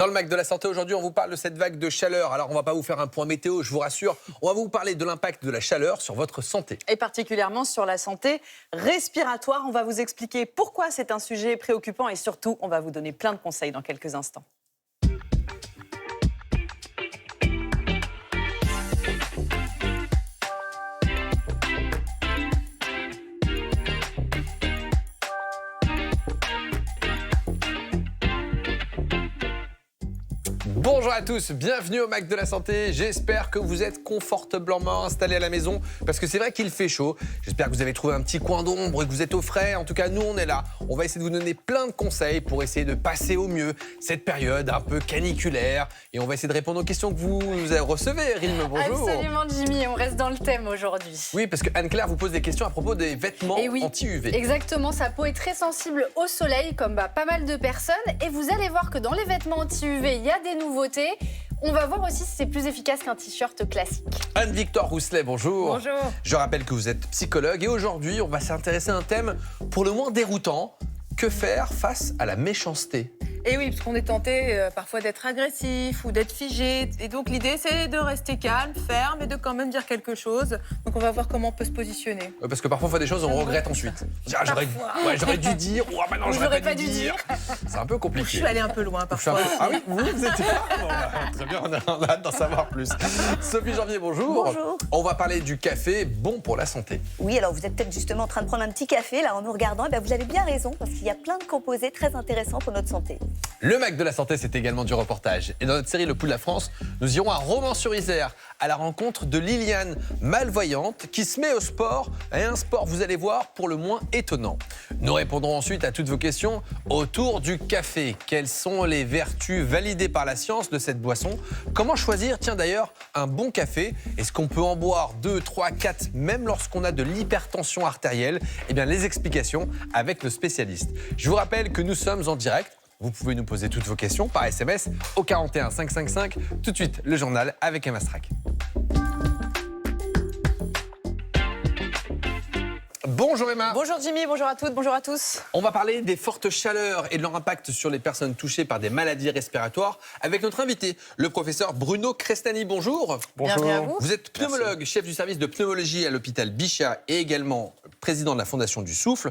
Dans le Mac de la Santé, aujourd'hui, on vous parle de cette vague de chaleur. Alors, on ne va pas vous faire un point météo, je vous rassure. On va vous parler de l'impact de la chaleur sur votre santé. Et particulièrement sur la santé respiratoire. On va vous expliquer pourquoi c'est un sujet préoccupant et surtout, on va vous donner plein de conseils dans quelques instants. Bonjour à tous, bienvenue au Mac de la Santé. J'espère que vous êtes confortablement installés à la maison parce que c'est vrai qu'il fait chaud. J'espère que vous avez trouvé un petit coin d'ombre et que vous êtes au frais. En tout cas, nous, on est là. On va essayer de vous donner plein de conseils pour essayer de passer au mieux cette période un peu caniculaire. Et on va essayer de répondre aux questions que vous recevez. Rilm, bonjour. Absolument, Jimmy. On reste dans le thème aujourd'hui. Oui, parce que Anne-Claire vous pose des questions à propos des vêtements anti-UV. Exactement, sa peau est très sensible au soleil, comme pas mal de personnes. Et vous allez voir que dans les vêtements anti-UV, il y a des nouveautés. On va voir aussi si c'est plus efficace qu'un t-shirt classique. Anne-Victoire Rousselet, bonjour. Bonjour. Je rappelle que vous êtes psychologue et aujourd'hui, on va s'intéresser à un thème pour le moins déroutant. Que faire face à la méchanceté ? Et oui, parce qu'on est tenté parfois d'être agressif ou d'être figé. Et donc l'idée, c'est de rester calme, ferme et de quand même dire quelque chose. Donc on va voir comment on peut se positionner. Parce que parfois, on fait des choses, on regrette ensuite. J'aurais dû dire, non, j'aurais pas dû dire. C'est un peu compliqué. Je suis allée un peu loin parfois. Ah oui, vous étiez là. Très bien, on a hâte d'en savoir plus. Sophie Janvier, bonjour. Bonjour. On va parler du café, bon pour la santé. Oui, alors vous êtes peut-être justement en train de prendre un petit café là en nous regardant. Et vous avez bien raison parce qu'il y a plein de composés très intéressants pour notre santé. Le Mac de la Santé, c'est également du reportage. Et dans notre série Le Pouls de la France, nous irons à Romans-sur-Isère à la rencontre de Liliane, malvoyante, qui se met au sport. Et un sport, vous allez voir, pour le moins étonnant. Nous répondrons ensuite à toutes vos questions autour du café. Quelles sont les vertus validées par la science de cette boisson ? Comment choisir, tiens d'ailleurs, un bon café ? Est-ce qu'on peut en boire 2, 3, 4, même lorsqu'on a de l'hypertension artérielle ? Eh bien, les explications avec le spécialiste. Je vous rappelle que nous sommes en direct. Vous pouvez nous poser toutes vos questions par SMS au 41 555. Tout de suite, le journal avec Emma Strack. Bonjour Emma. Bonjour Jimmy, bonjour à toutes, bonjour à tous. On va parler des fortes chaleurs et de leur impact sur les personnes touchées par des maladies respiratoires avec notre invité, le professeur Bruno Crestani. Bonjour. Bienvenue à vous. Vous êtes pneumologue, chef du service de pneumologie à l'hôpital Bichat et également président de la Fondation du Souffle.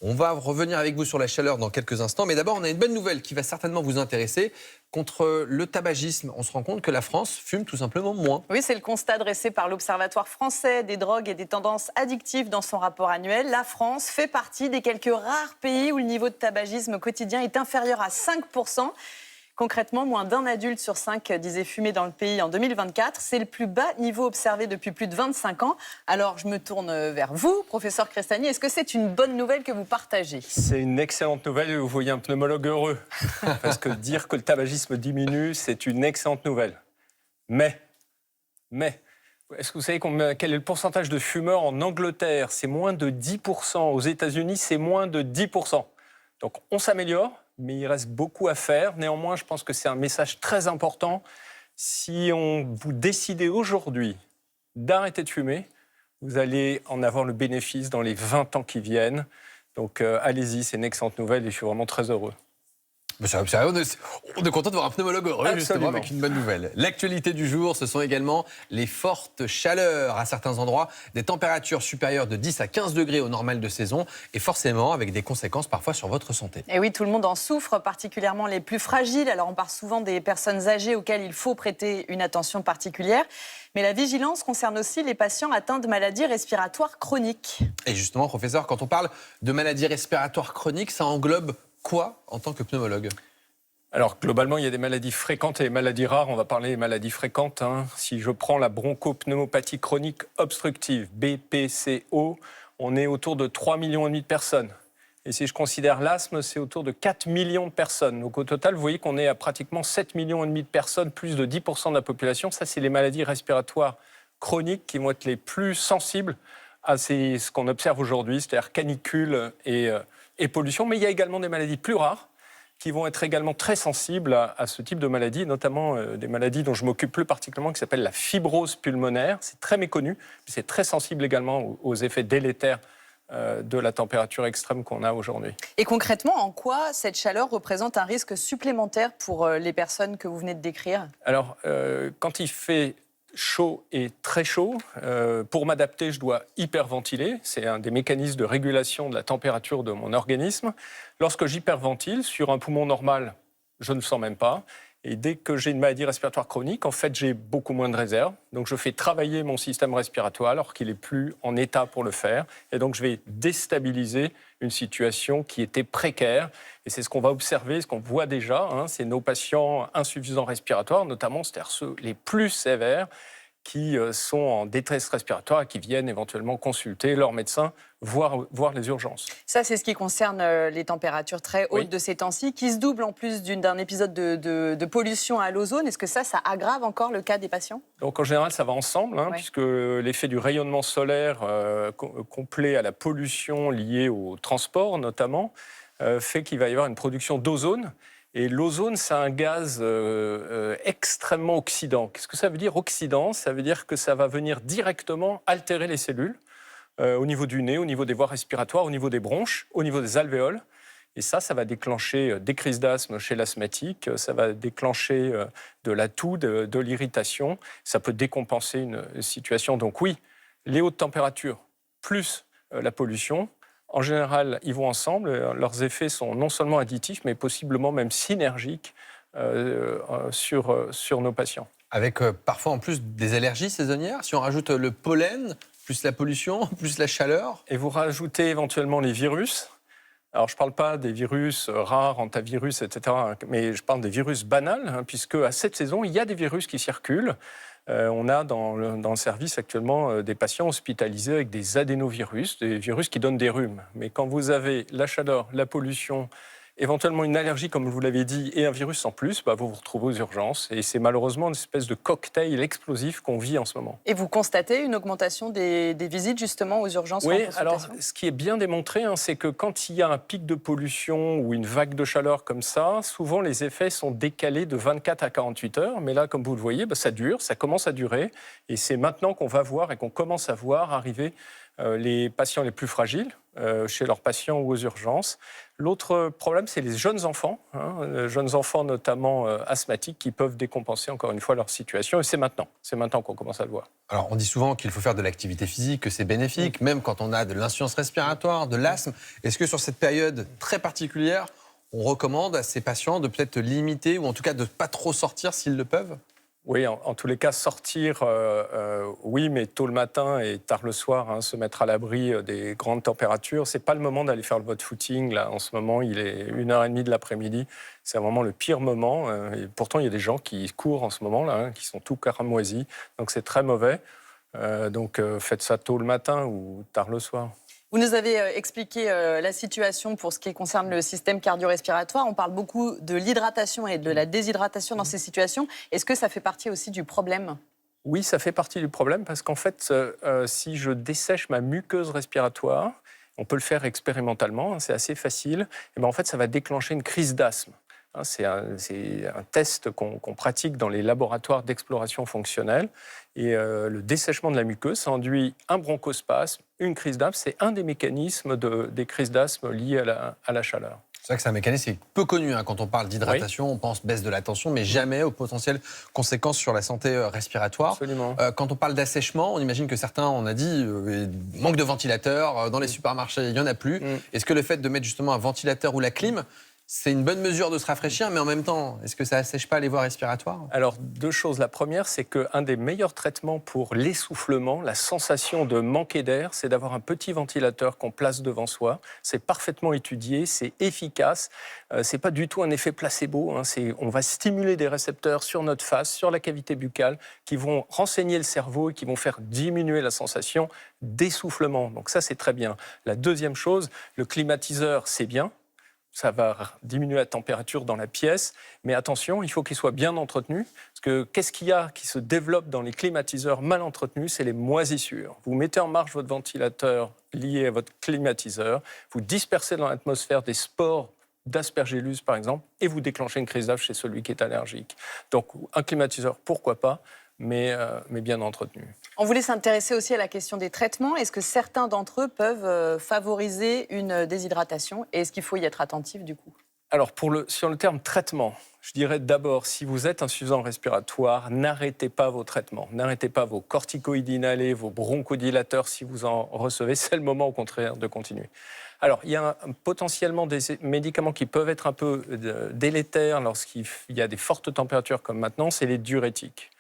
On va revenir avec vous sur la chaleur dans quelques instants, mais d'abord, on a une bonne nouvelle qui va certainement vous intéresser. Contre le tabagisme, on se rend compte que la France fume tout simplement moins. Oui, c'est le constat dressé par l'Observatoire français des drogues et des tendances addictives dans son rapport annuel. La France fait partie des quelques rares pays où le niveau de tabagisme quotidien est inférieur à 5%. Concrètement, moins d'un adulte sur 5 disait fumer dans le pays en 2024. C'est le plus bas niveau observé depuis plus de 25 ans. Alors, je me tourne vers vous, professeur Crestani. Est-ce que c'est une bonne nouvelle que vous partagez ? C'est une excellente nouvelle et vous voyez un pneumologue heureux. Parce que dire que le tabagisme diminue, c'est une excellente nouvelle. Mais, est-ce que vous savez quel est le pourcentage de fumeurs en Angleterre ? C'est moins de 10%. Aux États-Unis, c'est moins de 10%. Donc, on s'améliore. Mais il reste beaucoup à faire. Néanmoins, je pense que c'est un message très important. Si vous décidez aujourd'hui d'arrêter de fumer, vous allez en avoir le bénéfice dans les 20 ans qui viennent. Donc allez-y, c'est une excellente nouvelle et je suis vraiment très heureux. On est content de voir un pneumologue heureux, justement, avec une bonne nouvelle. L'actualité du jour, ce sont également les fortes chaleurs à certains endroits, des températures supérieures de 10 à 15 degrés au normal de saison, et forcément avec des conséquences parfois sur votre santé. Et oui, tout le monde en souffre, particulièrement les plus fragiles. Alors on parle souvent des personnes âgées auxquelles il faut prêter une attention particulière. Mais la vigilance concerne aussi les patients atteints de maladies respiratoires chroniques. Et justement, professeur, quand on parle de maladies respiratoires chroniques, ça englobe quoi en tant que pneumologue ? Alors, globalement, il y a des maladies fréquentes et des maladies rares. On va parler des maladies fréquentes. Si je prends la bronchopneumopathie chronique obstructive, BPCO, on est autour de 3,5 millions de personnes. Et si je considère l'asthme, c'est autour de 4 millions de personnes. Donc au total, vous voyez qu'on est à pratiquement 7,5 millions de personnes, plus de 10% de la population. Ça, c'est les maladies respiratoires chroniques qui vont être les plus sensibles à ce qu'on observe aujourd'hui, c'est-à-dire canicule et pollution. Mais il y a également des maladies plus rares qui vont être également très sensibles à ce type de maladies, notamment des maladies dont je m'occupe plus particulièrement, qui s'appellent la fibrose pulmonaire. C'est très méconnu, mais c'est très sensible également aux effets délétères de la température extrême qu'on a aujourd'hui. Et concrètement, en quoi cette chaleur représente un risque supplémentaire pour les personnes que vous venez de décrire? Alors, quand il fait chaud et très chaud, pour m'adapter, je dois hyperventiler. C'est un des mécanismes de régulation de la température de mon organisme. Lorsque j'hyperventile, sur un poumon normal, je ne le sens même pas. Et dès que j'ai une maladie respiratoire chronique, en fait, j'ai beaucoup moins de réserves. Donc, je fais travailler mon système respiratoire alors qu'il n'est plus en état pour le faire. Et donc, je vais déstabiliser une situation qui était précaire. Et c'est ce qu'on va observer, ce qu'on voit déjà. C'est nos patients insuffisants respiratoires, notamment, c'est-à-dire ceux les plus sévères, qui sont en détresse respiratoire et qui viennent éventuellement consulter leur médecin, voire les urgences. Ça, c'est ce qui concerne les températures très hautes de ces temps-ci, qui se doublent en plus d'un épisode de pollution à l'ozone. Est-ce que ça aggrave encore le cas des patients? Donc en général, ça va ensemble, puisque l'effet du rayonnement solaire complet à la pollution liée au transport notamment, fait qu'il va y avoir une production d'ozone. Et l'ozone, c'est un gaz extrêmement oxydant. Qu'est-ce que ça veut dire oxydant? Ça veut dire que ça va venir directement altérer les cellules au niveau du nez, au niveau des voies respiratoires, au niveau des bronches, au niveau des alvéoles. Et ça va déclencher des crises d'asthme chez l'asthmatique, ça va déclencher de la toux, de l'irritation. Ça peut décompenser une situation. Donc oui, les hautes températures plus la pollution, en général, ils vont ensemble. Leurs effets sont non seulement additifs, mais possiblement même synergiques sur nos patients. Avec parfois en plus des allergies saisonnières, si on rajoute le pollen, plus la pollution, plus la chaleur. Et vous rajoutez éventuellement les virus. Alors, je ne parle pas des virus rares, hantavirus, etc., mais je parle des virus banals, puisque à cette saison, il y a des virus qui circulent. On a dans le service actuellement des patients hospitalisés avec des adénovirus, des virus qui donnent des rhumes. Mais quand vous avez la chaleur, la pollution, éventuellement une allergie, comme vous l'avez dit, et un virus en plus, vous vous retrouvez aux urgences. Et c'est malheureusement une espèce de cocktail explosif qu'on vit en ce moment. Et vous constatez une augmentation des visites justement aux urgences? Oui, alors ce qui est bien démontré, c'est que quand il y a un pic de pollution ou une vague de chaleur comme ça, souvent les effets sont décalés de 24 à 48 heures. Mais là, comme vous le voyez, ça dure, ça commence à durer. Et c'est maintenant qu'on va voir et qu'on commence à voir arriver les patients les plus fragiles chez leurs patients ou aux urgences. L'autre problème, c'est les jeunes enfants, jeunes enfants notamment asthmatiques qui peuvent décompenser encore une fois leur situation. Et c'est maintenant qu'on commence à le voir. Alors, on dit souvent qu'il faut faire de l'activité physique, que c'est bénéfique, même quand on a de l'insuffisance respiratoire, de l'asthme. Est-ce que sur cette période très particulière, on recommande à ces patients de peut-être limiter ou en tout cas de ne pas trop sortir s'ils le peuvent? Oui, en tous les cas, sortir, oui, mais tôt le matin et tard le soir, se mettre à l'abri des grandes températures. Ce n'est pas le moment d'aller faire votre footing. Là, en ce moment, il est 1h30 de l'après-midi. C'est vraiment le pire moment. Et pourtant, il y a des gens qui courent en ce moment-là, qui sont tout cramoisis. Donc, c'est très mauvais. Donc, faites ça tôt le matin ou tard le soir. Vous nous avez expliqué la situation pour ce qui concerne le système cardio-respiratoire. On parle beaucoup de l'hydratation et de la déshydratation dans ces situations. Est-ce que ça fait partie aussi du problème? Oui, ça fait partie du problème parce qu'en fait, si je dessèche ma muqueuse respiratoire, on peut le faire expérimentalement, c'est assez facile, et en fait, ça va déclencher une crise d'asthme. C'est un test qu'on pratique dans les laboratoires d'exploration fonctionnelle. Et le dessèchement de la muqueuse, ça induit un bronchospasme, une crise d'asthme. C'est un des mécanismes des crises d'asthme liées à la chaleur. C'est vrai que c'est un mécanisme qui est peu connu. Quand on parle d'hydratation, on pense baisse de la tension, mais jamais aux potentielles conséquences sur la santé respiratoire. Absolument. Quand on parle d'assèchement, on imagine que certains, on a dit, manque de ventilateurs. Dans les supermarchés, il n'y en a plus. Est-ce que le fait de mettre justement un ventilateur ou la clim, c'est une bonne mesure de se rafraîchir, mais en même temps, est-ce que ça assèche pas les voies respiratoires? Alors, deux choses. La première, c'est qu'un des meilleurs traitements pour l'essoufflement, la sensation de manquer d'air, c'est d'avoir un petit ventilateur qu'on place devant soi. C'est parfaitement étudié, c'est efficace. C'est pas du tout un effet placebo. On va stimuler des récepteurs sur notre face, sur la cavité buccale, qui vont renseigner le cerveau et qui vont faire diminuer la sensation d'essoufflement. Donc ça, c'est très bien. La deuxième chose, le climatiseur, c'est bien. Ça va diminuer la température dans la pièce. Mais attention, il faut qu'il soit bien entretenu. Parce que qu'est-ce qu'il y a qui se développe dans les climatiseurs mal entretenus? C'est les moisissures. Vous mettez en marche votre ventilateur lié à votre climatiseur. Vous dispersez dans l'atmosphère des spores d'aspergillus, par exemple, et vous déclenchez une crise d'asthme chez celui qui est allergique. Donc, un climatiseur, pourquoi pas? mais bien entretenue. On voulait s'intéresser aussi à la question des traitements. Est-ce que certains d'entre eux peuvent favoriser une déshydratation et est-ce qu'il faut y être attentif du coup? Alors, sur le terme traitement, je dirais d'abord, si vous êtes insuffisant respiratoire, n'arrêtez pas vos traitements. N'arrêtez pas vos corticoïdes inhalés, vos bronchodilateurs si vous en recevez. C'est le moment, au contraire, de continuer. Alors, il y a potentiellement des médicaments qui peuvent être un peu délétères lorsqu'il y a des fortes températures comme maintenant, c'est les diurétiques.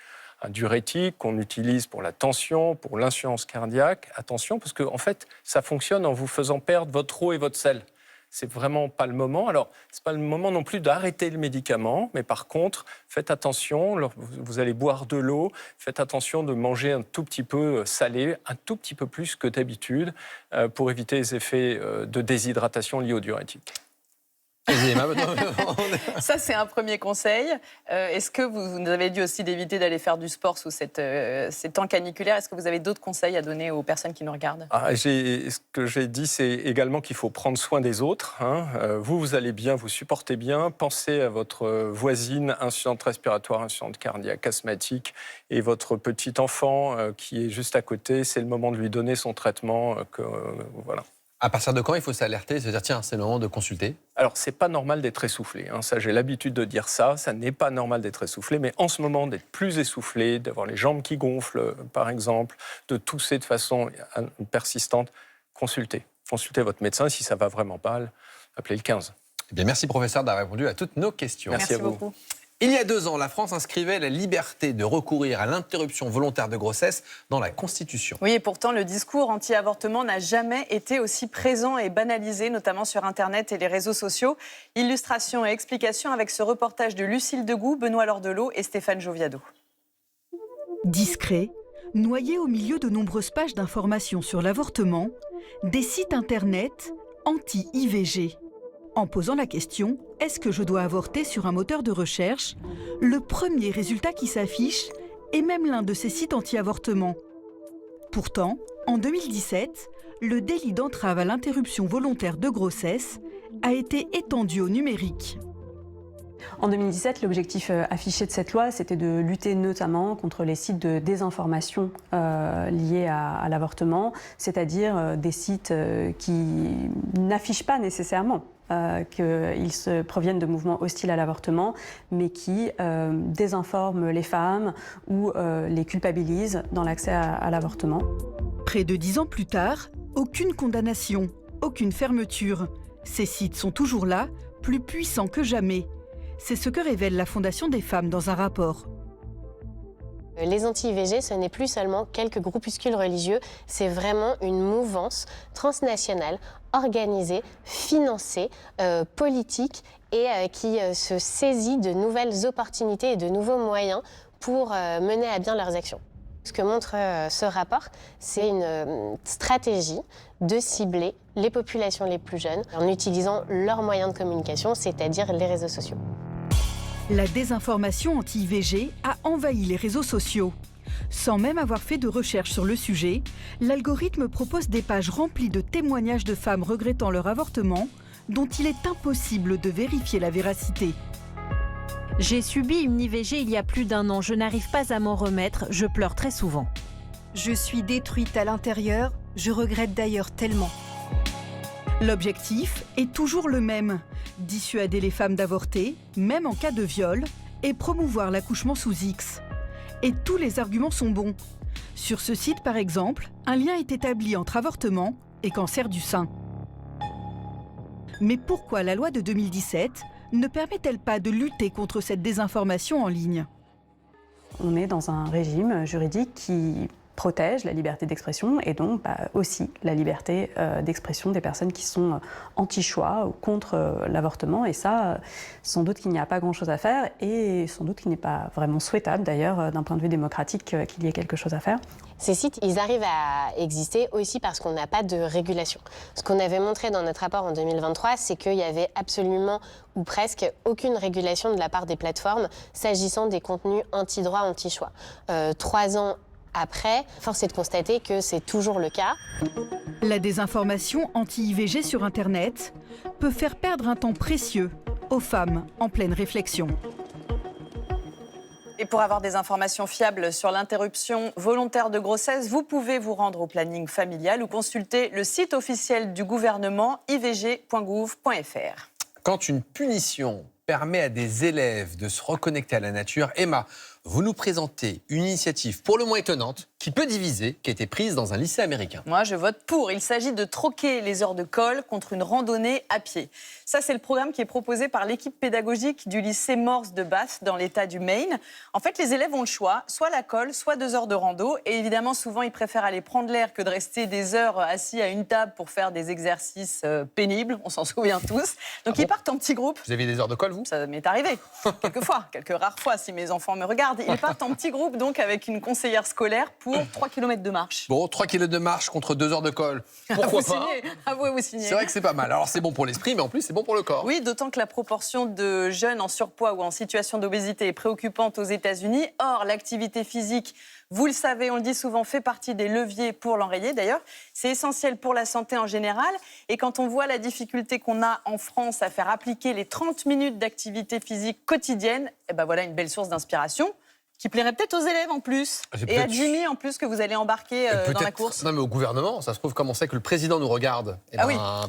Un diurétique qu'on utilise pour la tension, pour l'insuffisance cardiaque. Attention, parce que en fait, ça fonctionne en vous faisant perdre votre eau et votre sel. C'est vraiment pas le moment. Alors, c'est pas le moment non plus d'arrêter le médicament, mais par contre, faites attention, vous allez boire de l'eau, faites attention de manger un tout petit peu salé, un tout petit peu plus que d'habitude, pour éviter les effets de déshydratation liés aux diurétiques. Ça, c'est un premier conseil. Est-ce que vous avez dit aussi d'éviter d'aller faire du sport sous ces temps caniculaires? Est-ce que vous avez d'autres conseils à donner aux personnes qui nous regardent? Ce que j'ai dit, c'est également qu'il faut prendre soin des autres. Vous allez bien, vous supportez bien. Pensez à votre voisine insuffisante respiratoire, insuffisante cardiaque, asthmatique, et votre petit enfant qui est juste à côté. C'est le moment de lui donner son traitement. Voilà. À partir de quand il faut s'alerter, se dire tiens, c'est le moment de consulter? Alors, c'est pas normal d'être essoufflé. Ça, j'ai l'habitude de dire ça. Ça n'est pas normal d'être essoufflé, mais en ce moment, d'être plus essoufflé, d'avoir les jambes qui gonflent, par exemple, de tousser de façon persistante, consultez. Consultez votre médecin. Si ça va vraiment pas, appelez le 15. Eh bien, merci professeur d'avoir répondu à toutes nos questions. Merci à vous. Beaucoup. Il y a 2 ans, la France inscrivait la liberté de recourir à l'interruption volontaire de grossesse dans la Constitution. Oui, et pourtant, le discours anti-avortement n'a jamais été aussi présent et banalisé, notamment sur Internet et les réseaux sociaux. Illustration et explication avec ce reportage de Lucille Degout, Benoît Lordelot et Stéphane Joviado. Discret, noyé au milieu de nombreuses pages d'informations sur l'avortement, des sites Internet anti-IVG. En posant la question « Est-ce que je dois avorter ?» sur un moteur de recherche, le premier résultat qui s'affiche est même l'un de ces sites anti-avortement. Pourtant, en 2017, le délit d'entrave à l'interruption volontaire de grossesse a été étendu au numérique. En 2017, l'objectif affiché de cette loi, c'était de lutter notamment contre les sites de désinformation liés à l'avortement, c'est-à-dire des sites qui n'affichent pas nécessairement qu'ils proviennent de mouvements hostiles à l'avortement, mais qui désinforment les femmes ou les culpabilisent dans l'accès à l'avortement. Près de 10 ans plus tard, aucune condamnation, aucune fermeture. Ces sites sont toujours là, plus puissants que jamais. C'est ce que révèle la Fondation des femmes dans un rapport. Les anti-IVG, ce n'est plus seulement quelques groupuscules religieux, c'est vraiment une mouvance transnationale, organisée, financée, politique et qui se saisit de nouvelles opportunités et de nouveaux moyens pour mener à bien leurs actions. Ce que montre ce rapport, c'est une stratégie de cibler les populations les plus jeunes en utilisant leurs moyens de communication, c'est-à-dire les réseaux sociaux. La désinformation anti-IVG a envahi les réseaux sociaux. Sans même avoir fait de recherche sur le sujet, l'algorithme propose des pages remplies de témoignages de femmes regrettant leur avortement, dont il est impossible de vérifier la véracité. J'ai subi une IVG il y a plus d'1 an. Je n'arrive pas à m'en remettre. Je pleure très souvent. Je suis détruite à l'intérieur. Je regrette d'ailleurs tellement. L'objectif est toujours le même, dissuader les femmes d'avorter, même en cas de viol, et promouvoir l'accouchement sous X. Et tous les arguments sont bons. Sur ce site, par exemple, un lien est établi entre avortement et cancer du sein. Mais pourquoi la loi de 2017 ne permet-elle pas de lutter contre cette désinformation en ligne? On est dans un régime juridique qui protège la liberté d'expression et donc aussi la liberté d'expression des personnes qui sont anti-choix ou contre l'avortement. Et ça, sans doute qu'il n'y a pas grand-chose à faire et sans doute qu'il n'est pas vraiment souhaitable d'ailleurs d'un point de vue démocratique qu'il y ait quelque chose à faire. Ces sites, ils arrivent à exister aussi parce qu'on n'a pas de régulation. Ce qu'on avait montré dans notre rapport en 2023, c'est qu'il y avait absolument ou presque aucune régulation de la part des plateformes s'agissant des contenus anti-droit, anti-choix. 3 ans après, force est de constater que c'est toujours le cas. La désinformation anti-IVG sur Internet peut faire perdre un temps précieux aux femmes en pleine réflexion. Et pour avoir des informations fiables sur l'interruption volontaire de grossesse, vous pouvez vous rendre au planning familial ou consulter le site officiel du gouvernement ivg.gouv.fr. Quand une punition permet à des élèves de se reconnecter à la nature, Emma, vous nous présentez une initiative pour le moins étonnante, qui peut diviser, qui a été prise dans un lycée américain. Moi, je vote pour. Il s'agit de troquer les heures de colle contre une randonnée à pied. Ça, c'est le programme qui est proposé par l'équipe pédagogique du lycée Morse de Bath, dans l'État du Maine. En fait, les élèves ont le choix, soit la colle, soit 2 heures de rando. Et évidemment, souvent, ils préfèrent aller prendre l'air que de rester des heures assis à une table pour faire des exercices pénibles. On s'en souvient tous. Donc, ils partent en petits groupes. Vous avez des heures de colle, vous? Ça m'est arrivé, quelques fois, quelques rares fois, si mes enfants me regardent. Ils partent en petits groupes, donc, avec une conseillère scolaire pour 3 km de marche. Bon, 3 km de marche contre 2 heures de colle. Pourquoi pas? Vous signez. C'est vrai que c'est pas mal. Alors, c'est bon pour l'esprit, mais en plus, c'est bon pour le corps. Oui, d'autant que la proportion de jeunes en surpoids ou en situation d'obésité est préoccupante aux États-Unis. Or, l'activité physique, vous le savez, on le dit souvent, fait partie des leviers pour l'enrayer. D'ailleurs, c'est essentiel pour la santé en général. Et quand on voit la difficulté qu'on a en France à faire appliquer les 30 minutes d'activité physique quotidienne, eh ben voilà une belle source d'inspiration qui plairait peut-être aux élèves en plus. Et à Jimmy en plus que vous allez embarquer dans la course. Non mais au gouvernement, ça se trouve comme on sait que le président nous regarde.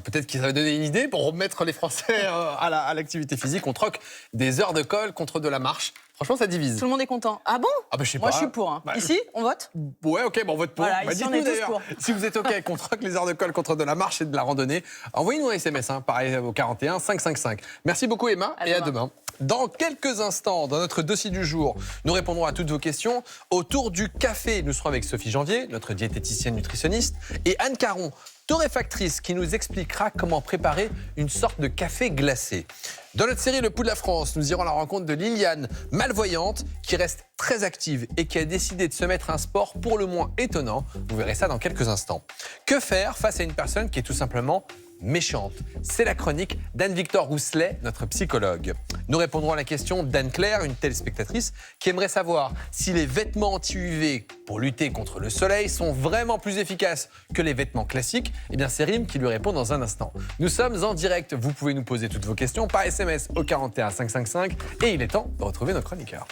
Peut-être qu'il va donner une idée pour remettre les Français à l'activité physique. On troque des heures de colle contre de la marche. Franchement, ça divise. Tout le monde est content. Ah bon? Ah bah, je sais Moi, pas. je suis pour. Hein. Ici, on vote? Ouais, ok, bon, on vote pour. Voilà, ici, on est tous pour. Si vous êtes ok qu'on troque les heures de colle contre de la marche et de la randonnée, envoyez-nous un SMS, pareil au 41 555. Merci beaucoup Emma et à demain. Dans quelques instants, dans notre dossier du jour, nous répondrons à toutes vos questions autour du café. Nous serons avec Sophie Janvier, notre diététicienne nutritionniste, et Anne Caron, torréfactrice, qui nous expliquera comment préparer une sorte de café glacé. Dans notre série Le Pouls de la France, nous irons à la rencontre de Liliane, malvoyante, qui reste très active et qui a décidé de se mettre à un sport pour le moins étonnant. Vous verrez ça dans quelques instants. Que faire face à une personne qui est tout simplement méchante? C'est la chronique d'Anne-Victor Rousselet, notre psychologue. Nous répondrons à la question d'Anne-Claire, une téléspectatrice, qui aimerait savoir si les vêtements anti-UV pour lutter contre le soleil sont vraiment plus efficaces que les vêtements classiques. Eh bien, c'est Rim qui lui répond dans un instant. Nous sommes en direct. Vous pouvez nous poser toutes vos questions par SMS au 41 555 et il est temps de retrouver nos chroniqueurs.